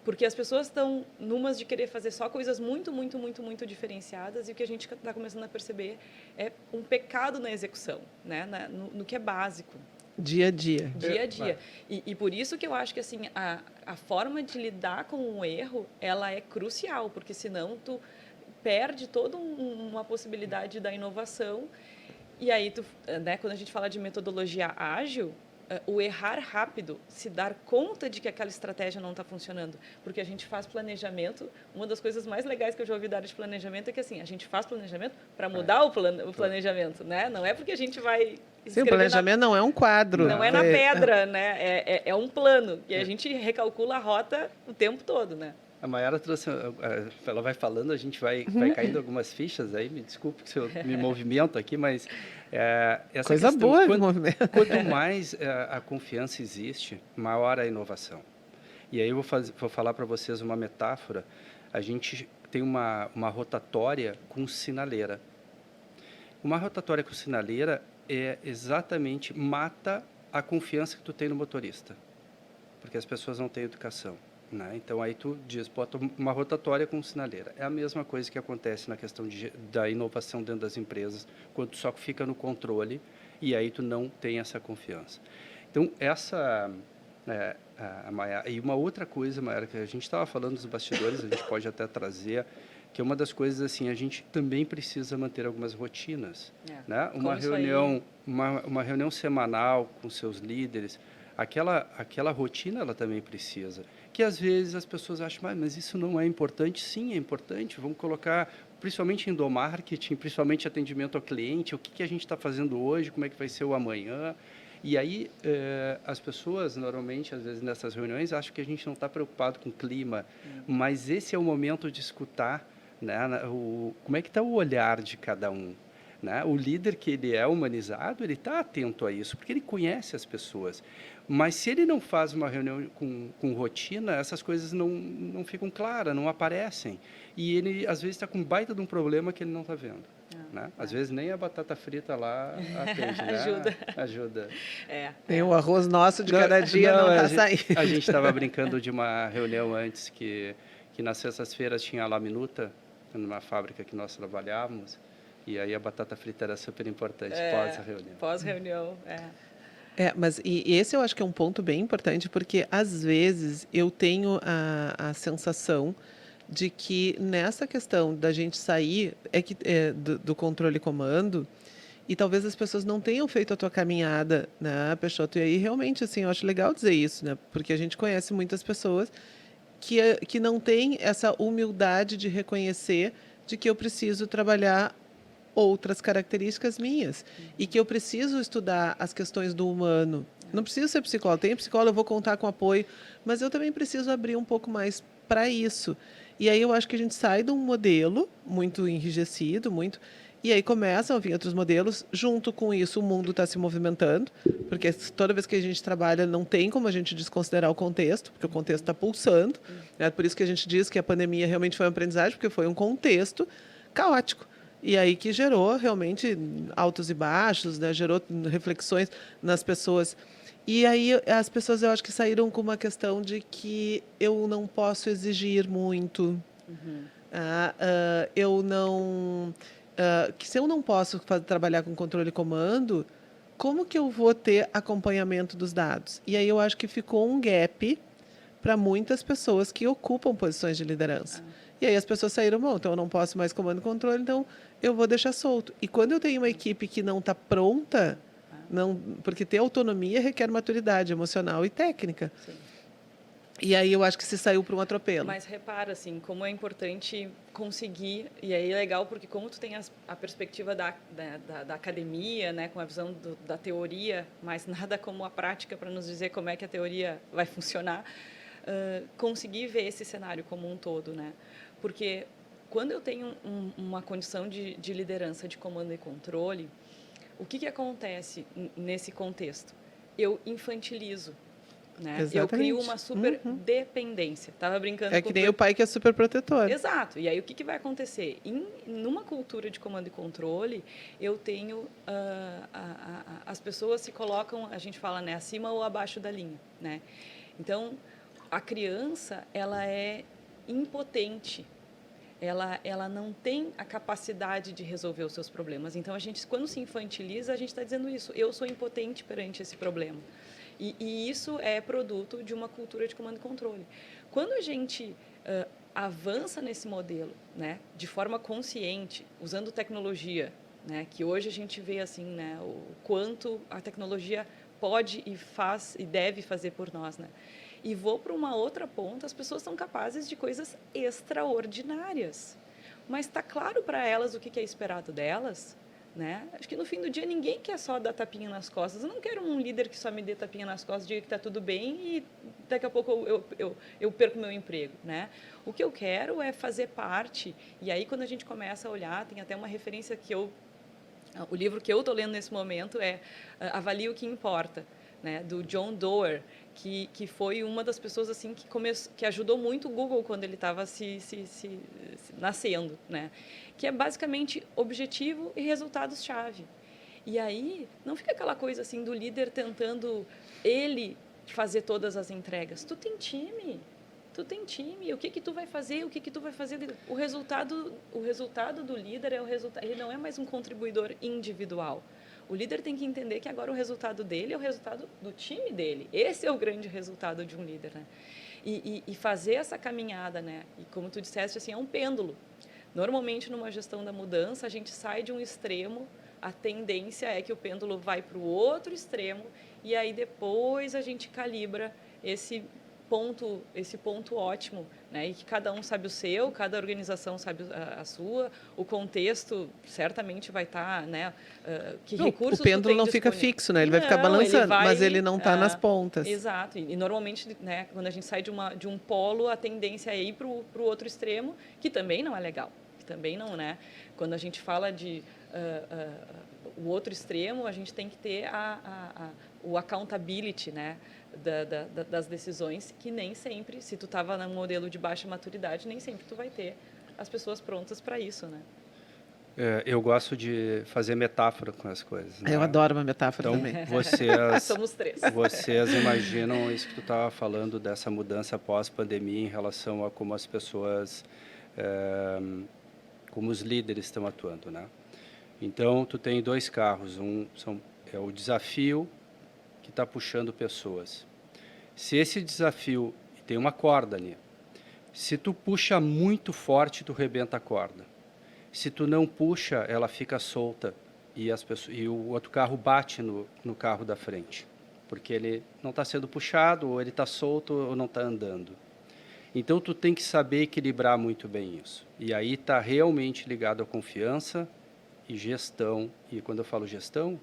porque as pessoas estão numas de querer fazer só coisas muito, muito, muito, muito diferenciadas, e o que a gente está começando a perceber é um pecado na execução, né? No que é básico. Dia a dia. Dia a dia. E por isso que eu acho que assim, a forma de lidar com um erro, ela é crucial, porque senão tu perde toda uma possibilidade da inovação. E aí, né, quando a gente fala de metodologia ágil, o errar rápido, se dar conta de que aquela estratégia não está funcionando, porque a gente faz planejamento. Uma das coisas mais legais que eu já ouvi da área de planejamento é que assim, a gente faz planejamento para mudar o planejamento, né? Não é porque a gente vai... Sim, o planejamento não é um quadro. Não é na pedra, né? É um plano. E a gente recalcula a rota o tempo todo, né? A Mayara trouxe, ela vai falando, a gente vai caindo algumas fichas aí, me desculpe se eu me movimento aqui, mas essa coisa questão, boa do movimento. Quanto mais a confiança existe, maior a inovação. E aí eu vou falar para vocês uma metáfora. A gente tem uma rotatória com sinaleira. Uma rotatória com sinaleira exatamente mata a confiança que tu tem no motorista, porque as pessoas não têm educação, né? Então aí tu diz, bota uma rotatória com sinaleira. É a mesma coisa que acontece na questão da inovação dentro das empresas, quando tu só fica no controle e aí tu não tem essa confiança. Então e uma outra coisa, Mayara, que a gente estava falando dos bastidores, a gente pode até trazer, que é uma das coisas assim, a gente também precisa manter algumas rotinas, né? Uma reunião semanal com seus líderes, aquela rotina ela também precisa, que às vezes as pessoas acham, mas isso não é importante. Sim, é importante, vamos colocar, principalmente em endomarketing, principalmente atendimento ao cliente, o que a gente está fazendo hoje, como é que vai ser o amanhã. E aí, as pessoas, normalmente, às vezes, nessas reuniões, acham que a gente não está preocupado com o clima, mas esse é o momento de escutar, né, como é que está o olhar de cada um. Né? O líder que ele é humanizado, ele está atento a isso, porque ele conhece as pessoas. Mas se ele não faz uma reunião com rotina, essas coisas não ficam claras, não aparecem. E ele, às vezes, está com um baita de um problema que ele não está vendo. Né? Às vezes nem a batata frita lá atende, né? Ajuda. Tem o arroz nosso de cada dia, não está saindo. A gente estava brincando de uma reunião antes que nas sextas-feiras tinha a La Minuta, numa fábrica que nós trabalhávamos, e aí a batata frita era super importante pós-reunião. Pós-reunião, mas esse eu acho que é um ponto bem importante, porque às vezes eu tenho a sensação de que nessa questão da gente sair do controle e comando, e talvez as pessoas não tenham feito a tua caminhada, né, Peixoto? E aí realmente, assim, eu acho legal dizer isso, né? Porque a gente conhece muitas pessoas que não têm essa humildade de reconhecer de que eu preciso trabalhar outras características minhas e que eu preciso estudar as questões do humano. Não preciso ser psicólogo. Tem psicólogo, eu vou contar com apoio, mas eu também preciso abrir um pouco mais para isso. E aí eu acho que a gente sai de um modelo muito enrijecido, muito... E aí começam a vir outros modelos. Junto com isso, o mundo está se movimentando, porque toda vez que a gente trabalha, não tem como a gente desconsiderar o contexto, porque o contexto está pulsando. É por isso que a gente diz que a pandemia realmente foi uma aprendizagem, porque foi um contexto caótico. E aí que gerou realmente altos e baixos, né? Gerou reflexões nas pessoas. E aí as pessoas, eu acho que saíram com uma questão de que eu não posso exigir muito. Eu não... que se eu não posso trabalhar com controle e comando, como que eu vou ter acompanhamento dos dados? E aí eu acho que ficou um gap para muitas pessoas que ocupam posições de liderança. E aí as pessoas saíram, bom, então eu não posso mais comando e controle, então eu vou deixar solto. E quando eu tenho uma equipe que não está pronta, não, porque ter autonomia requer maturidade emocional e técnica. Sim. E aí eu acho que se saiu para um atropelo. Mas repara, assim, como é importante conseguir, e aí é legal porque como tu tem a perspectiva da academia, né, com a visão da teoria, mas nada como a prática para nos dizer como é que a teoria vai funcionar, conseguir ver esse cenário como um todo, né? Porque quando eu tenho uma condição de liderança, de comando e controle, o que acontece nesse contexto? Eu infantilizo. Né? Eu crio uma super dependência. Estava brincando com que nem o pai que é super protetor. Exato. E aí o que vai acontecer? Numa cultura de comando e controle, eu tenho as pessoas se colocam, a gente fala, né, acima ou abaixo da linha, né? Então a criança ela é impotente. Ela não tem a capacidade de resolver os seus problemas. Então a gente, quando se infantiliza, a gente está dizendo isso. Eu sou impotente perante esse problema. E isso é produto de uma cultura de comando e controle. Quando a gente avança nesse modelo, né, de forma consciente, usando tecnologia, né, que hoje a gente vê assim, né, o quanto a tecnologia pode e faz e deve fazer por nós, né? E vou para uma outra ponta, as pessoas são capazes de coisas extraordinárias. Mas está claro para elas o que é esperado delas? Né? Acho que no fim do dia ninguém quer só dar tapinha nas costas. Eu não quero um líder que só me dê tapinha nas costas, diga que está tudo bem e daqui a pouco eu perco meu emprego. Né? O que eu quero é fazer parte. E aí quando a gente começa a olhar, tem até uma referência que o livro que eu estou lendo nesse momento é Avalie o que Importa, né? Do John Doerr, que foi uma das pessoas assim que ajudou muito o Google quando ele estava se nascendo, né? Que é basicamente objetivo e resultados-chave. E aí não fica aquela coisa assim do líder tentando ele fazer todas as entregas. Tu tem time. O que tu vai fazer? O resultado do líder é o resultado. Ele não é mais um contribuidor individual. O líder tem que entender que agora o resultado dele é o resultado do time dele. Esse é o grande resultado de um líder, né? E fazer essa caminhada, né? E como tu disseste, assim, é um pêndulo. Normalmente, numa gestão da mudança, a gente sai de um extremo, a tendência é que o pêndulo vai para o outro extremo e aí depois a gente calibra esse ponto ótimo, né? E que cada um sabe o seu, cada organização sabe a sua, o contexto certamente vai estar, né? Que recursos o pêndulo não fica fixo, né? Ele vai ficar balançando, mas ele não está nas pontas. Exato. E normalmente, né? Quando a gente sai de um polo, a tendência é ir para o outro extremo, que também não é legal, que também não, né? Quando a gente fala de o outro extremo, a gente tem que ter o accountability, né? Das decisões, que nem sempre, se tu estava num modelo de baixa maturidade, nem sempre tu vai ter as pessoas prontas para isso, né? Eu gosto de fazer metáfora com as coisas. Né? Eu adoro uma metáfora então, também. Somos três. Vocês imaginam isso que tu estava falando, dessa mudança pós-pandemia em relação a como as pessoas, como os líderes estão atuando, né? Então, tu tem dois carros, é o desafio que está puxando pessoas. Se esse desafio tem uma corda ali, se tu puxa muito forte, tu rebenta a corda. Se tu não puxa, ela fica solta e o outro carro bate no carro da frente, porque ele não está sendo puxado, ou ele está solto, ou não está andando. Então, tu tem que saber equilibrar muito bem isso. E aí está realmente ligado à confiança e gestão. E quando eu falo gestão,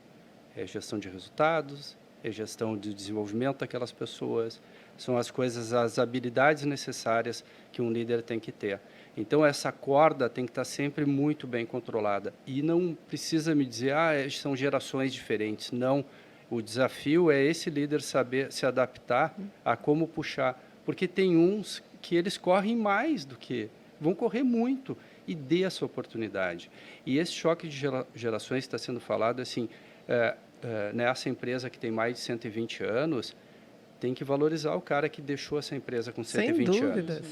é gestão de resultados, é gestão de desenvolvimento daquelas pessoas, são as coisas, as habilidades necessárias que um líder tem que ter. Então, essa corda tem que estar sempre muito bem controlada. E não precisa me dizer, são gerações diferentes. Não, o desafio é esse líder saber se adaptar a como puxar. Porque tem uns que eles correm mais do que, vão correr muito, e dê essa oportunidade. E esse choque de gerações que está sendo falado, assim, nessa empresa que tem mais de 120 anos, tem que valorizar o cara que deixou essa empresa com 120 Sem dúvidas. anos.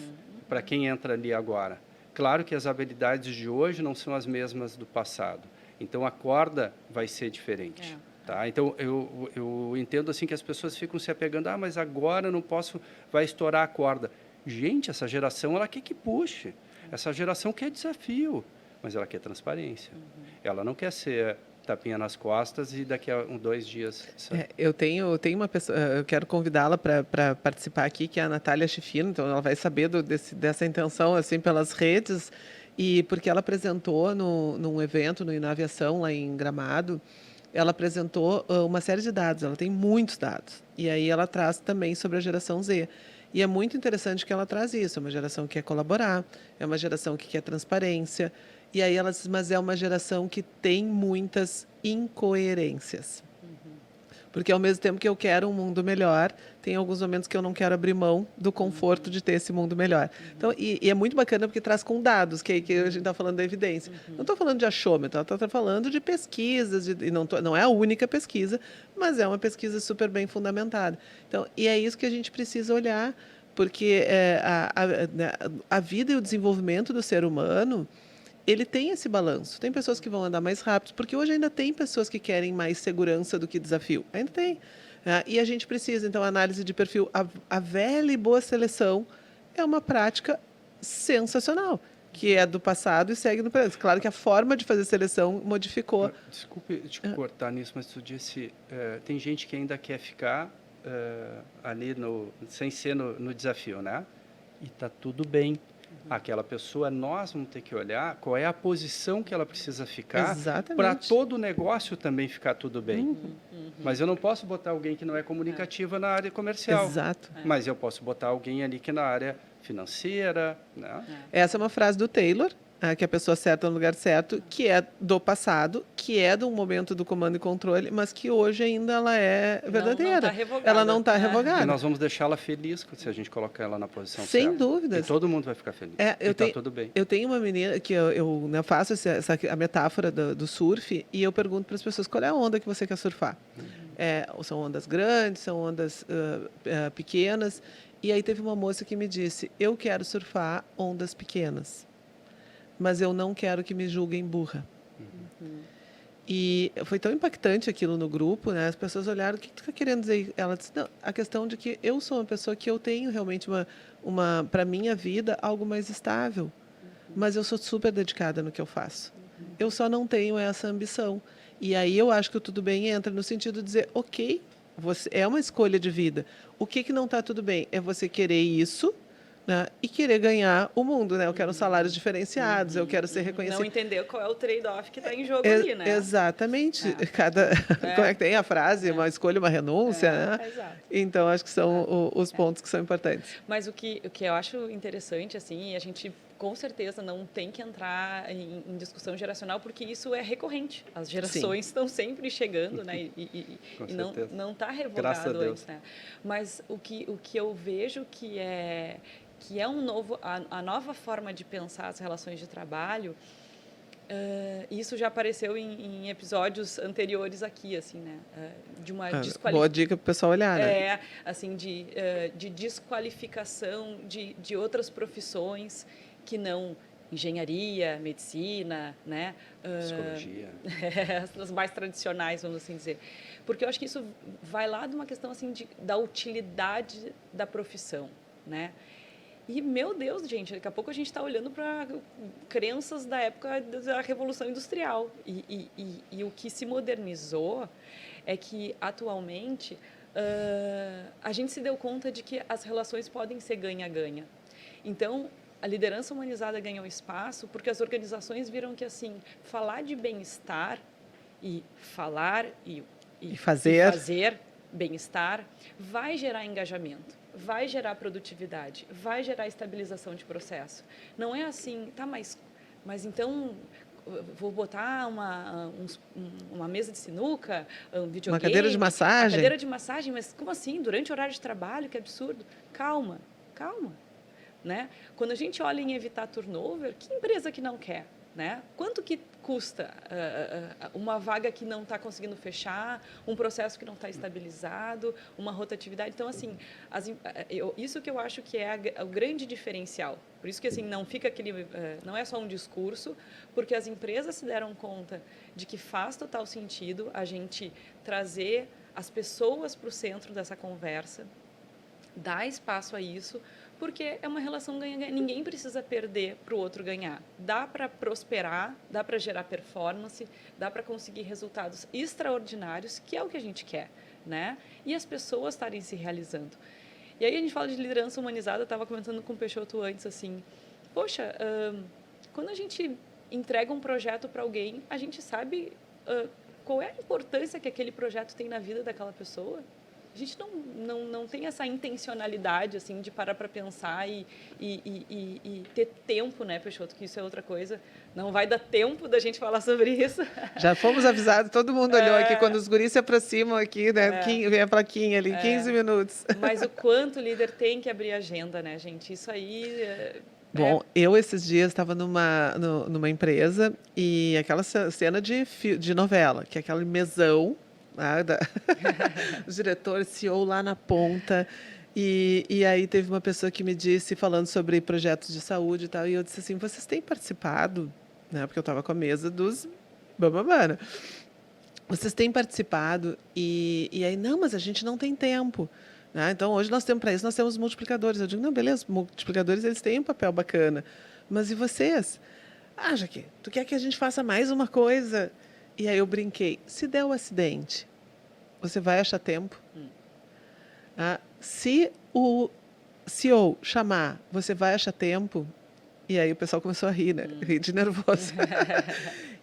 Para quem entra ali agora. Claro que as habilidades de hoje não são as mesmas do passado. Então, a corda vai ser diferente. Tá? Então, eu entendo assim que as pessoas ficam se apegando, mas agora eu não posso, vai estourar a corda. Gente, essa geração, ela quer que puxe. Essa geração quer desafio, mas ela quer transparência. Ela não quer ser tapinha nas costas e daqui a 2 dias... Eu tenho uma pessoa, eu quero convidá-la para participar aqui, que é a Natália Schifino, então ela vai saber dessa intenção, assim, pelas redes, e porque ela apresentou num evento, no Inaviação, lá em Gramado, ela apresentou uma série de dados, ela tem muitos dados, e aí ela traz também sobre a geração Z. E é muito interessante que ela traz isso, é uma geração que quer colaborar, é uma geração que quer transparência, e aí ela diz, mas é uma geração que tem muitas incoerências. Porque ao mesmo tempo que eu quero um mundo melhor, tem alguns momentos que eu não quero abrir mão do conforto de ter esse mundo melhor. Então, e é muito bacana porque traz com dados, que a gente está falando da evidência. Não estou falando de achômetro, ela está falando de pesquisas, e não é a única pesquisa, mas é uma pesquisa super bem fundamentada. Então, e é isso que a gente precisa olhar, porque a vida e o desenvolvimento do ser humano, ele tem esse balanço. Tem pessoas que vão andar mais rápido, porque hoje ainda tem pessoas que querem mais segurança do que desafio. Ainda tem. E a gente precisa, então, análise de perfil. A velha e boa seleção é uma prática sensacional, que é do passado e segue no presente. Claro que a forma de fazer seleção modificou. Desculpe te cortar nisso, mas tu disse, tem gente que ainda quer ficar ali sem ser no desafio, né? E está tudo bem. Aquela pessoa, nós vamos ter que olhar qual é a posição que ela precisa ficar para todo o negócio também ficar tudo bem. Mas eu não posso botar alguém que não é comunicativa na área comercial. Exato. Mas eu posso botar alguém ali que é na área financeira. Né? Essa é uma frase do Taylor, que a pessoa certa no lugar certo, que é do passado, que é de um momento do comando e controle, mas que hoje ainda ela é verdadeira. Ela não está revogada. E nós vamos deixá-la feliz se a gente colocar ela na posição certa. Sem dúvidas. E todo mundo vai ficar feliz. Está tudo bem. Eu tenho uma menina que eu faço a metáfora do surf e eu pergunto para as pessoas qual é a onda que você quer surfar. São ondas grandes, são ondas pequenas. E aí teve uma moça que me disse, eu quero surfar ondas pequenas, mas eu não quero que me julguem burra. E foi tão impactante aquilo no grupo, né? As pessoas olharam, o que tu está querendo dizer? Ela disse, não, a questão de que eu sou uma pessoa que eu tenho realmente para a minha vida, algo mais estável. Mas eu sou super dedicada no que eu faço. Eu só não tenho essa ambição. E aí eu acho que o tudo bem entra no sentido de dizer, ok, é uma escolha de vida. O que não está tudo bem? É você querer isso, né, e querer ganhar o mundo, né? Eu quero salários diferenciados, eu quero ser reconhecido. Não entender qual é o trade-off que está em jogo ali, né? Exatamente. Como é que tem a frase? Uma escolha, uma renúncia, né? Exato. Então, acho que são os pontos que são importantes. Mas o que eu acho interessante, assim, a gente com certeza não tem que entrar em discussão geracional, porque isso é recorrente. As gerações estão sempre chegando, né? E não está revogado antes, né? Mas o que eu vejo que é a nova forma de pensar as relações de trabalho, isso já apareceu em episódios anteriores aqui, assim, né? De uma desqualificação. Boa dica para o pessoal olhar, né? Assim, de desqualificação de outras profissões que não engenharia, medicina, né? Psicologia. As mais tradicionais, vamos assim dizer. Porque eu acho que isso vai lá de uma questão assim da utilidade da profissão, né? E, meu Deus, gente, daqui a pouco a gente está olhando para crenças da época da Revolução Industrial. E o que se modernizou é que, atualmente, a gente se deu conta de que as relações podem ser ganha-ganha. Então, a liderança humanizada ganhou espaço porque as organizações viram que, assim, falar de bem-estar e falar E fazer bem-estar vai gerar engajamento, vai gerar produtividade, vai gerar estabilização de processo. Não é assim, tá, mas então vou botar uma mesa de sinuca, um videogame... Uma cadeira de massagem. Uma cadeira de massagem, mas como assim? Durante o horário de trabalho? Que absurdo. Calma. Né? Quando a gente olha em evitar turnover, que empresa que não quer? Né? Quanto que custa uma vaga que não está conseguindo fechar, um processo que não está estabilizado, uma rotatividade? Então, assim, isso que eu acho que é o grande diferencial. Por isso que assim, não fica aquele, não é só um discurso, porque as empresas se deram conta de que faz total sentido a gente trazer as pessoas para o centro dessa conversa, dar espaço a isso, porque é uma relação ganha-ganha. Ninguém precisa perder para o outro ganhar. Dá para prosperar, dá para gerar performance, dá para conseguir resultados extraordinários, que é o que a gente quer, né? E as pessoas estarem se realizando. E aí a gente fala de liderança humanizada, eu estava comentando com o Peixoto antes, assim, poxa, quando a gente entrega um projeto para alguém, a gente sabe qual é a importância que aquele projeto tem na vida daquela pessoa? A gente não tem essa intencionalidade assim de parar para pensar e ter tempo, né, Peixoto, que isso é outra coisa. Não vai dar tempo da gente falar sobre isso. Já fomos avisados, todo mundo olhou aqui, quando os guris se aproximam aqui, né, vem a plaquinha ali, 15 minutos. Mas o quanto o líder tem que abrir agenda, né, gente? Isso aí... Bom, eu esses dias estava numa empresa e aquela cena de novela, que é aquele mesão, os diretores, CEO lá na ponta, e aí teve uma pessoa que me disse, falando sobre projetos de saúde e tal, e eu disse assim, vocês têm participado, né, porque eu estava com a mesa dos bababana, vocês têm participado, e aí, não, mas a gente não tem tempo, né? Então, hoje nós temos, para isso, nós temos multiplicadores. Eu digo, não, beleza, multiplicadores, eles têm um papel bacana, mas e vocês? Ah, Jaque, tu quer que a gente faça mais uma coisa? E aí eu brinquei, se der um acidente, você vai achar tempo? Se o CEO chamar, você vai achar tempo? E aí o pessoal começou a rir, né? Rir de nervoso.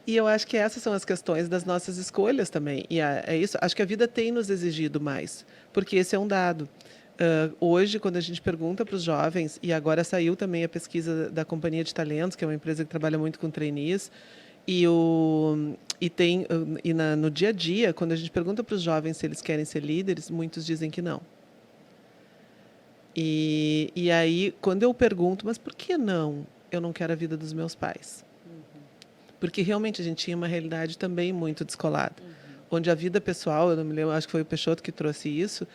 E eu acho que essas são as questões das nossas escolhas também. E é isso, acho que a vida tem nos exigido mais, porque esse é um dado. Hoje, quando a gente pergunta para os jovens, e agora saiu também a pesquisa da Companhia de Talentos, que é uma empresa que trabalha muito com trainees, no dia a dia, quando a gente pergunta para os jovens se eles querem ser líderes, muitos dizem que não. E aí, quando eu pergunto, mas por que não? Eu não quero a vida dos meus pais. Porque realmente a gente tinha uma realidade também muito descolada. Onde a vida pessoal, eu não me lembro, acho que foi o Peixoto que trouxe isso,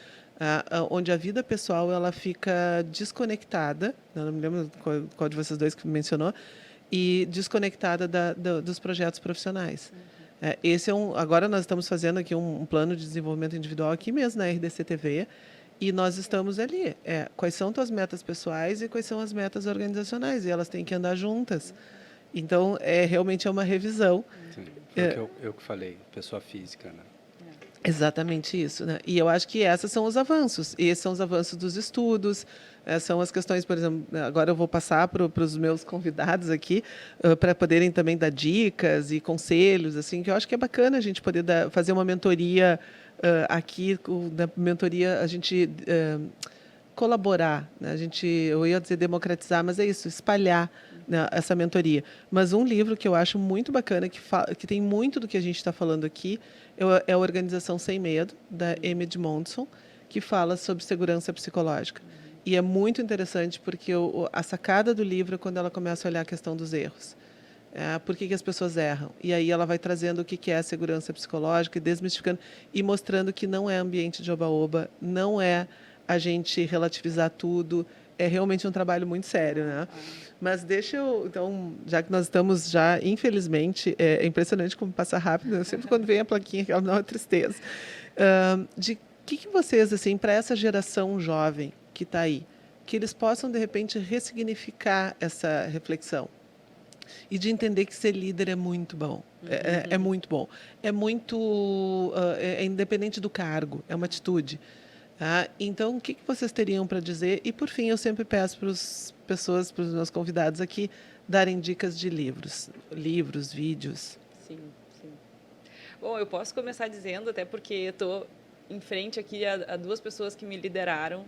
onde a vida pessoal ela fica desconectada, eu não me lembro qual de vocês dois que mencionou, e desconectada dos projetos profissionais. Agora nós estamos fazendo aqui um plano de desenvolvimento individual aqui mesmo na RDC-TV, e nós estamos ali. Quais são tuas metas pessoais e quais são as metas organizacionais, e elas têm que andar juntas. Então, realmente é uma revisão. Sim, foi eu que falei, pessoa física, né? Exatamente isso, né? E eu acho que esses são os avanços. E esses são os avanços dos estudos, são as questões, por exemplo, agora eu vou passar para os meus convidados aqui, para poderem também dar dicas e conselhos, assim, que eu acho que é bacana a gente poder fazer uma mentoria aqui, na mentoria a gente colaborar, né? Eu ia dizer democratizar, mas é isso, espalhar, né, essa mentoria. Mas um livro que eu acho muito bacana, que tem muito do que a gente está falando aqui, é a Organização Sem Medo, da Amy Edmondson, que fala sobre segurança psicológica. E é muito interessante porque a sacada do livro é quando ela começa a olhar a questão dos erros. Por que as pessoas erram? E aí ela vai trazendo o que é a segurança psicológica e desmistificando e mostrando que não é ambiente de oba-oba, não é a gente relativizar tudo, é realmente um trabalho muito sério, né? Mas então, já que nós estamos já, infelizmente, é impressionante como passa rápido, né? Sempre quando vem a plaquinha, ela dá uma tristeza. De que vocês, assim, para essa geração jovem que está aí, que eles possam, de repente, ressignificar essa reflexão e de entender que ser líder é muito bom, é muito bom, é independente do cargo, é uma atitude. Tá? Então, o que vocês teriam para dizer? E, por fim, eu sempre peço para as pessoas, para os meus convidados aqui, darem dicas de livros, vídeos. Sim, sim. Bom, eu posso começar dizendo, até porque eu estou em frente aqui a duas pessoas que me lideraram,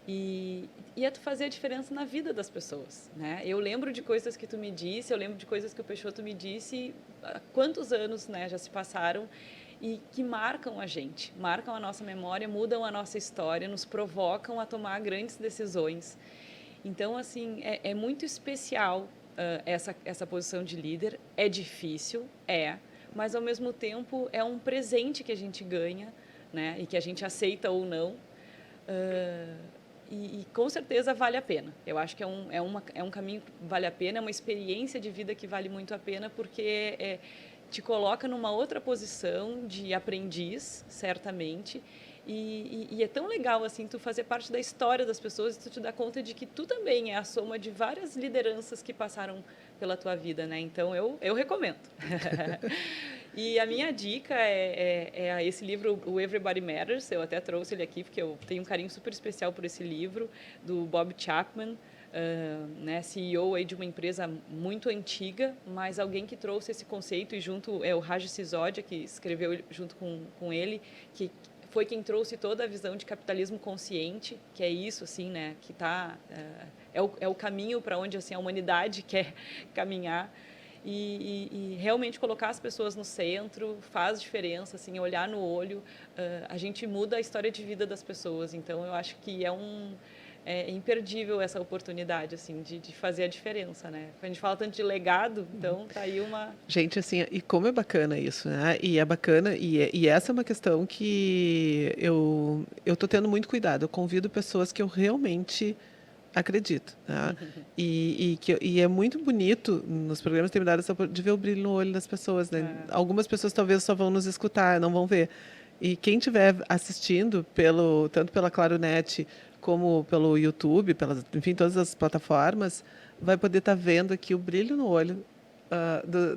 e é tu fazer a diferença na vida das pessoas, né? Eu lembro de coisas que tu me disse, eu lembro de coisas que o Peixoto me disse, há quantos anos, né, já se passaram, e que marcam a gente, marcam a nossa memória, mudam a nossa história, nos provocam a tomar grandes decisões. Então, assim, é muito especial essa posição de líder. É difícil, mas ao mesmo tempo é um presente que a gente ganha, né, e que a gente aceita ou não. E com certeza vale a pena. Eu acho que é um caminho que vale a pena, é uma experiência de vida que vale muito a pena, porque te coloca numa outra posição de aprendiz, certamente, e é tão legal assim tu fazer parte da história das pessoas e tu te dar conta de que tu também é a soma de várias lideranças que passaram pela tua vida, né? Então eu recomendo. E a minha dica é esse livro, o Everybody Matters. Eu até trouxe ele aqui porque eu tenho um carinho super especial por esse livro, do Bob Chapman, né, CEO aí de uma empresa muito antiga, mas alguém que trouxe esse conceito, e junto é o Raj Sisodia, que escreveu junto com ele, que foi quem trouxe toda a visão de capitalismo consciente, que é isso, assim, né, que é o caminho para onde assim a humanidade quer caminhar. E realmente colocar as pessoas no centro faz diferença, assim, olhar no olho, a gente muda a história de vida das pessoas. Então, eu acho que é imperdível essa oportunidade, assim, de fazer a diferença, né? Quando a gente fala tanto de legado, então tá aí uma... Gente, assim, e como é bacana isso, né? E é bacana, e essa é uma questão que eu tô tendo muito cuidado. Eu convido pessoas que eu realmente acredito, né? E é muito bonito nos programas terminados de ver o brilho no olho das pessoas, né? Algumas pessoas talvez só vão nos escutar, não vão ver. E quem estiver assistindo tanto pela Claronet como pelo YouTube, enfim, todas as plataformas, vai poder estar vendo aqui o brilho no olho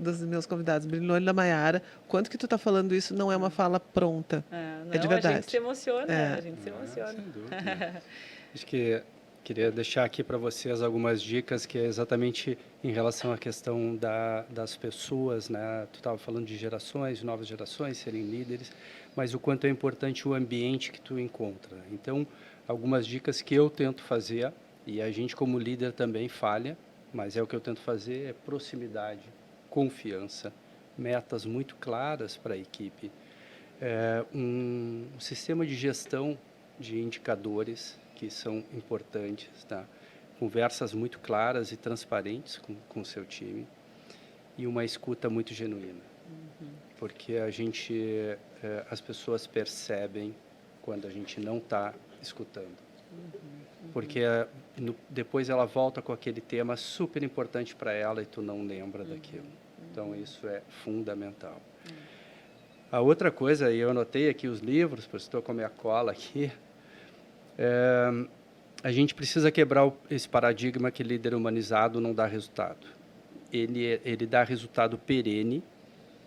dos meus convidados, o brilho no olho da Maiara. Quanto que tu está falando isso não é uma fala pronta, Não, é de verdade. A gente se emociona, a gente se emociona. Sem dúvida. Acho que queria deixar aqui para vocês algumas dicas, que é exatamente em relação à questão das pessoas, né? Tu estava falando de gerações, novas gerações serem líderes, mas o quanto é importante o ambiente que tu encontra. Então, algumas dicas que eu tento fazer, e a gente como líder também falha, mas é o que eu tento fazer, é proximidade, confiança, metas muito claras para a equipe, um sistema de gestão de indicadores que são importantes, tá? Conversas muito claras e transparentes com o seu time e uma escuta muito genuína, porque as pessoas percebem quando a gente não está escutando, porque depois ela volta com aquele tema super importante para ela e tu não lembra daquilo. Então isso é fundamental. A outra coisa, e eu anotei aqui os livros, porque estou com a minha cola aqui, a gente precisa quebrar esse paradigma que líder humanizado não dá resultado. Ele dá resultado perene,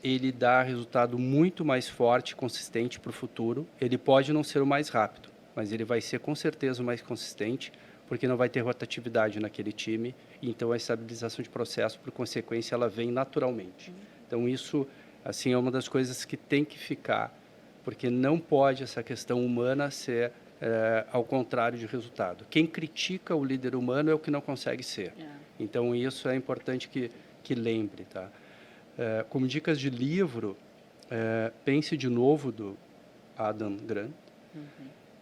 ele dá resultado muito mais forte, consistente para o futuro. Ele pode não ser o mais rápido, mas ele vai ser com certeza o mais consistente, porque não vai ter rotatividade naquele time, e então a estabilização de processo, por consequência, ela vem naturalmente. Então isso, assim, é uma das coisas que tem que ficar, porque não pode essa questão humana ser ao contrário de resultado. Quem critica o líder humano é o que não consegue ser. Então isso é importante que lembre, tá? Como dicas de livro, pense de novo do Adam Grant.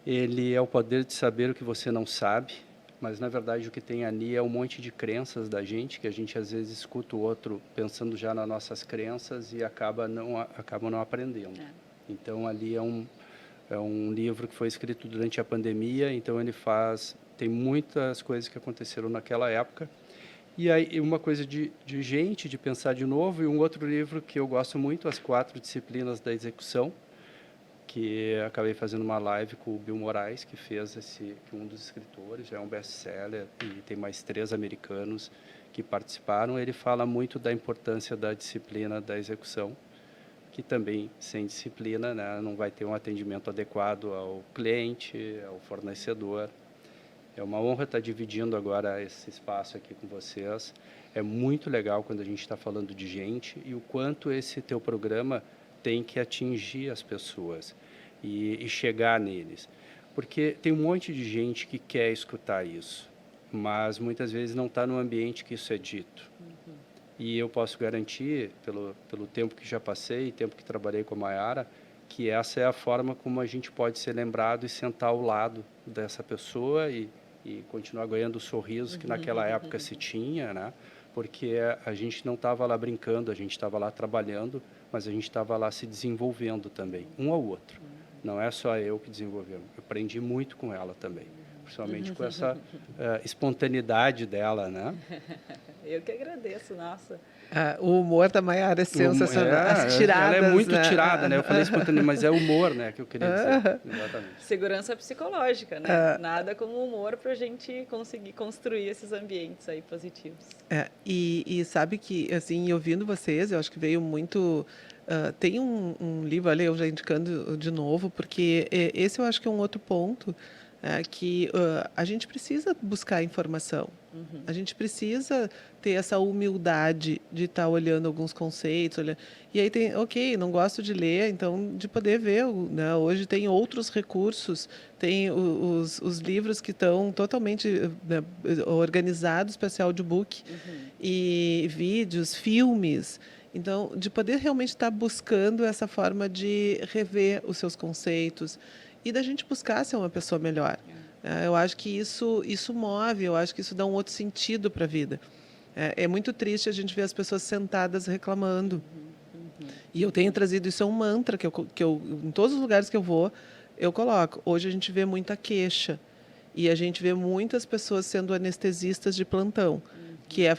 Ele é o poder de saber o que você não sabe, mas na verdade o que tem ali é um monte de crenças da gente, que a gente às vezes escuta o outro pensando já nas nossas crenças e acaba não aprendendo. Então ali é um livro que foi escrito durante a pandemia, então tem muitas coisas que aconteceram naquela época. E aí uma coisa de pensar de novo, e um outro livro que eu gosto muito, As 4 Disciplinas da Execução, que acabei fazendo uma live com o Bill Moraes, que fez que um dos escritores, já é um best-seller, e tem mais 3 americanos que participaram. Ele fala muito da importância da disciplina da execução, que também, sem disciplina, né, não vai ter um atendimento adequado ao cliente, ao fornecedor. É uma honra estar dividindo agora esse espaço aqui com vocês. É muito legal quando a gente está falando de gente e o quanto esse teu programa tem que atingir as pessoas e chegar neles. Porque tem um monte de gente que quer escutar isso, mas muitas vezes não está no ambiente que isso é dito. E eu posso garantir, pelo tempo que já passei, tempo que trabalhei com a Mayara, que essa é a forma como a gente pode ser lembrado e sentar ao lado dessa pessoa e continuar ganhando o sorriso que naquela época se tinha, né? Porque a gente não estava lá brincando, a gente estava lá trabalhando, mas a gente estava lá se desenvolvendo também, um ao outro. Não é só eu que desenvolveu, eu aprendi muito com ela também, principalmente com essa espontaneidade dela, né? Eu que agradeço, nossa. O humor da Mayara é sensacional. As tiradas, ela é muito né? tirada, né? Eu falei espontâneo, mas é humor, né? Que eu queria dizer. Exatamente. Segurança psicológica, né? Nada como humor para a gente conseguir construir esses ambientes aí positivos. E sabe que, assim, ouvindo vocês, eu acho que veio muito... tem um livro, olha, eu já indicando de novo, porque esse eu acho que é um outro ponto que a gente precisa buscar informação. A gente precisa ter essa humildade de estar olhando alguns conceitos. E aí tem, ok, não gosto de ler, então de poder ver. Né? Hoje tem outros recursos, tem os livros que estão totalmente organizados para ser audiobook, e vídeos, filmes. Então, de poder realmente estar buscando essa forma de rever os seus conceitos e da gente buscar ser uma pessoa melhor. Eu acho que isso move, eu acho que isso dá um outro sentido para a vida. É muito triste a gente ver as pessoas sentadas reclamando. E eu tenho trazido isso, é um mantra que eu em todos os lugares que eu vou, eu coloco. Hoje a gente vê muita queixa e a gente vê muitas pessoas sendo anestesistas de plantão, que é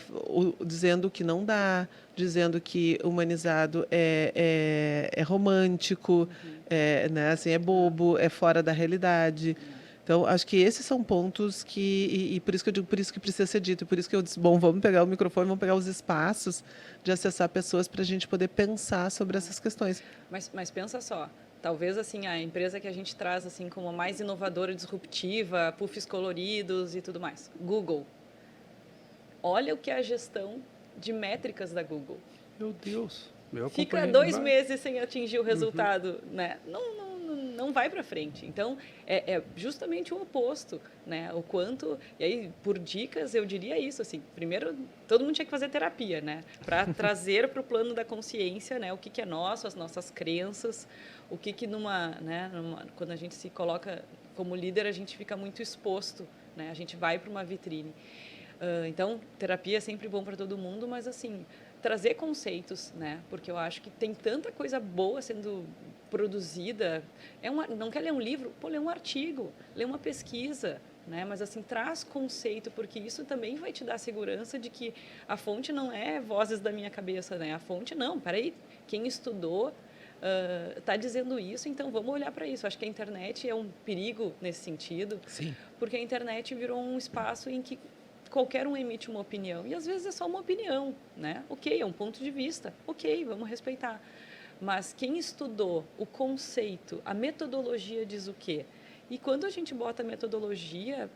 dizendo que não dá, dizendo que humanizado é romântico, né, assim, é bobo, é fora da realidade. Então, acho que esses são pontos que... E por isso que eu digo, por isso que precisa ser dito. E por isso que eu disse, bom, vamos pegar o microfone, vamos pegar os espaços de acessar pessoas para a gente poder pensar sobre essas questões. Mas pensa só, talvez assim a empresa que a gente traz assim como a mais inovadora, disruptiva, puffs coloridos e tudo mais, Google. Olha o que é a gestão de métricas da Google. Meu Deus. Fica 2 meses sem atingir o resultado, né? Não vai para frente. Então, é justamente o oposto, né? O quanto... E aí, por dicas, eu diria isso, assim. Primeiro, todo mundo tinha que fazer terapia, né? Para trazer para o plano da consciência, né? O que é nosso, as nossas crenças, o que quando a gente se coloca como líder, a gente fica muito exposto, né? A gente vai para uma vitrine. Então, terapia é sempre bom para todo mundo, mas, assim, trazer conceitos, né? Porque eu acho que tem tanta coisa boa sendo produzida. Não quer ler um livro? Pô, lê um artigo, lê uma pesquisa, né? Mas, assim, traz conceito, porque isso também vai te dar segurança de que a fonte não é vozes da minha cabeça, né? A fonte, não, peraí, quem estudou está dizendo isso, então vamos olhar para isso. Acho que a internet é um perigo nesse sentido. Sim. Porque a internet virou um espaço em que qualquer um emite uma opinião. E, às vezes, é só uma opinião, né? Ok, é um ponto de vista. Ok, vamos respeitar. Mas quem estudou o conceito, a metodologia diz o quê? E quando a gente bota a metodologia,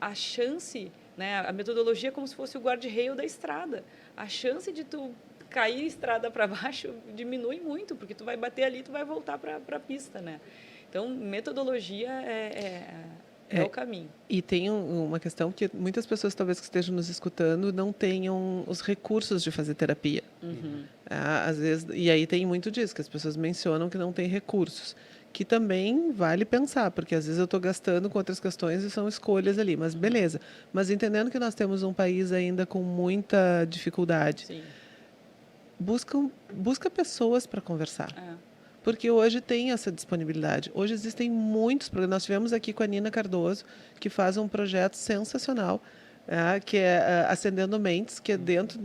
a chance, né? A metodologia é como se fosse o guarda-reio da estrada. A chance de tu cair estrada para baixo diminui muito, porque tu vai bater ali, tu vai voltar para a pista, né? Então, metodologia é o caminho. E tem uma questão que muitas pessoas, talvez, que estejam nos escutando, não tenham os recursos de fazer terapia. Às vezes, e aí tem muito disso, que as pessoas mencionam que não tem recursos, que também vale pensar, porque às vezes eu estou gastando com outras questões e são escolhas ali, mas beleza. Mas entendendo que nós temos um país ainda com muita dificuldade, Sim. busca pessoas para conversar. Porque hoje tem essa disponibilidade. Hoje existem muitos programas. Nós tivemos aqui com a Nina Cardoso, que faz um projeto sensacional, que é Acendendo Mentes, que é dentro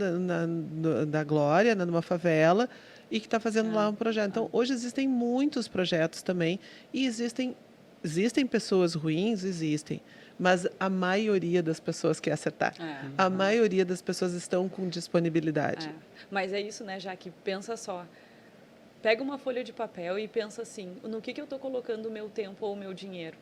da Glória, numa favela, e que está fazendo lá um projeto. Então, hoje existem muitos projetos também, e existem pessoas ruins, existem, mas a maioria das pessoas quer acertar. A maioria das pessoas estão com disponibilidade. Mas é isso, né, Jaque? Pensa só. Pega uma folha de papel e pensa assim, no que eu estou colocando o meu tempo ou o meu dinheiro?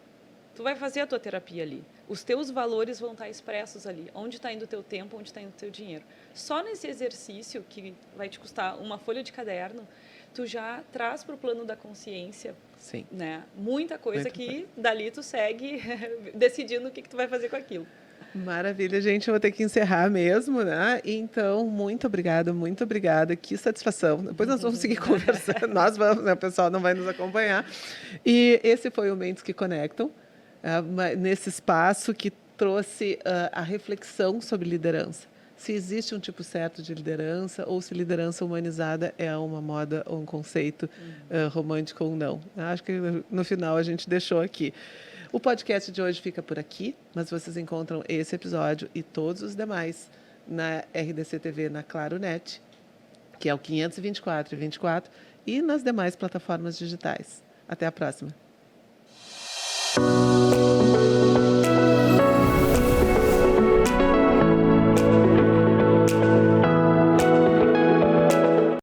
Tu vai fazer a tua terapia ali. Os teus valores vão estar expressos ali. Onde está indo o teu tempo, onde está indo o teu dinheiro. Só nesse exercício, que vai te custar uma folha de caderno, tu já traz para o plano da consciência, Sim. né? Muita coisa Muito que dali tu segue decidindo o que tu vai fazer com aquilo. Maravilha, gente. Eu vou ter que encerrar mesmo, né? Então, muito obrigada. Que satisfação. Depois nós vamos seguir conversando. Nós vamos, né? O pessoal não vai nos acompanhar. E esse foi o Mentes que Conectam, nesse espaço que trouxe a reflexão sobre liderança. Se existe um tipo certo de liderança ou se liderança humanizada é uma moda ou um conceito romântico ou não. Acho que no final a gente deixou aqui. O podcast de hoje fica por aqui, mas vocês encontram esse episódio e todos os demais na RDC TV, na Claro Net, que é o 524 e 24, e nas demais plataformas digitais. Até a próxima.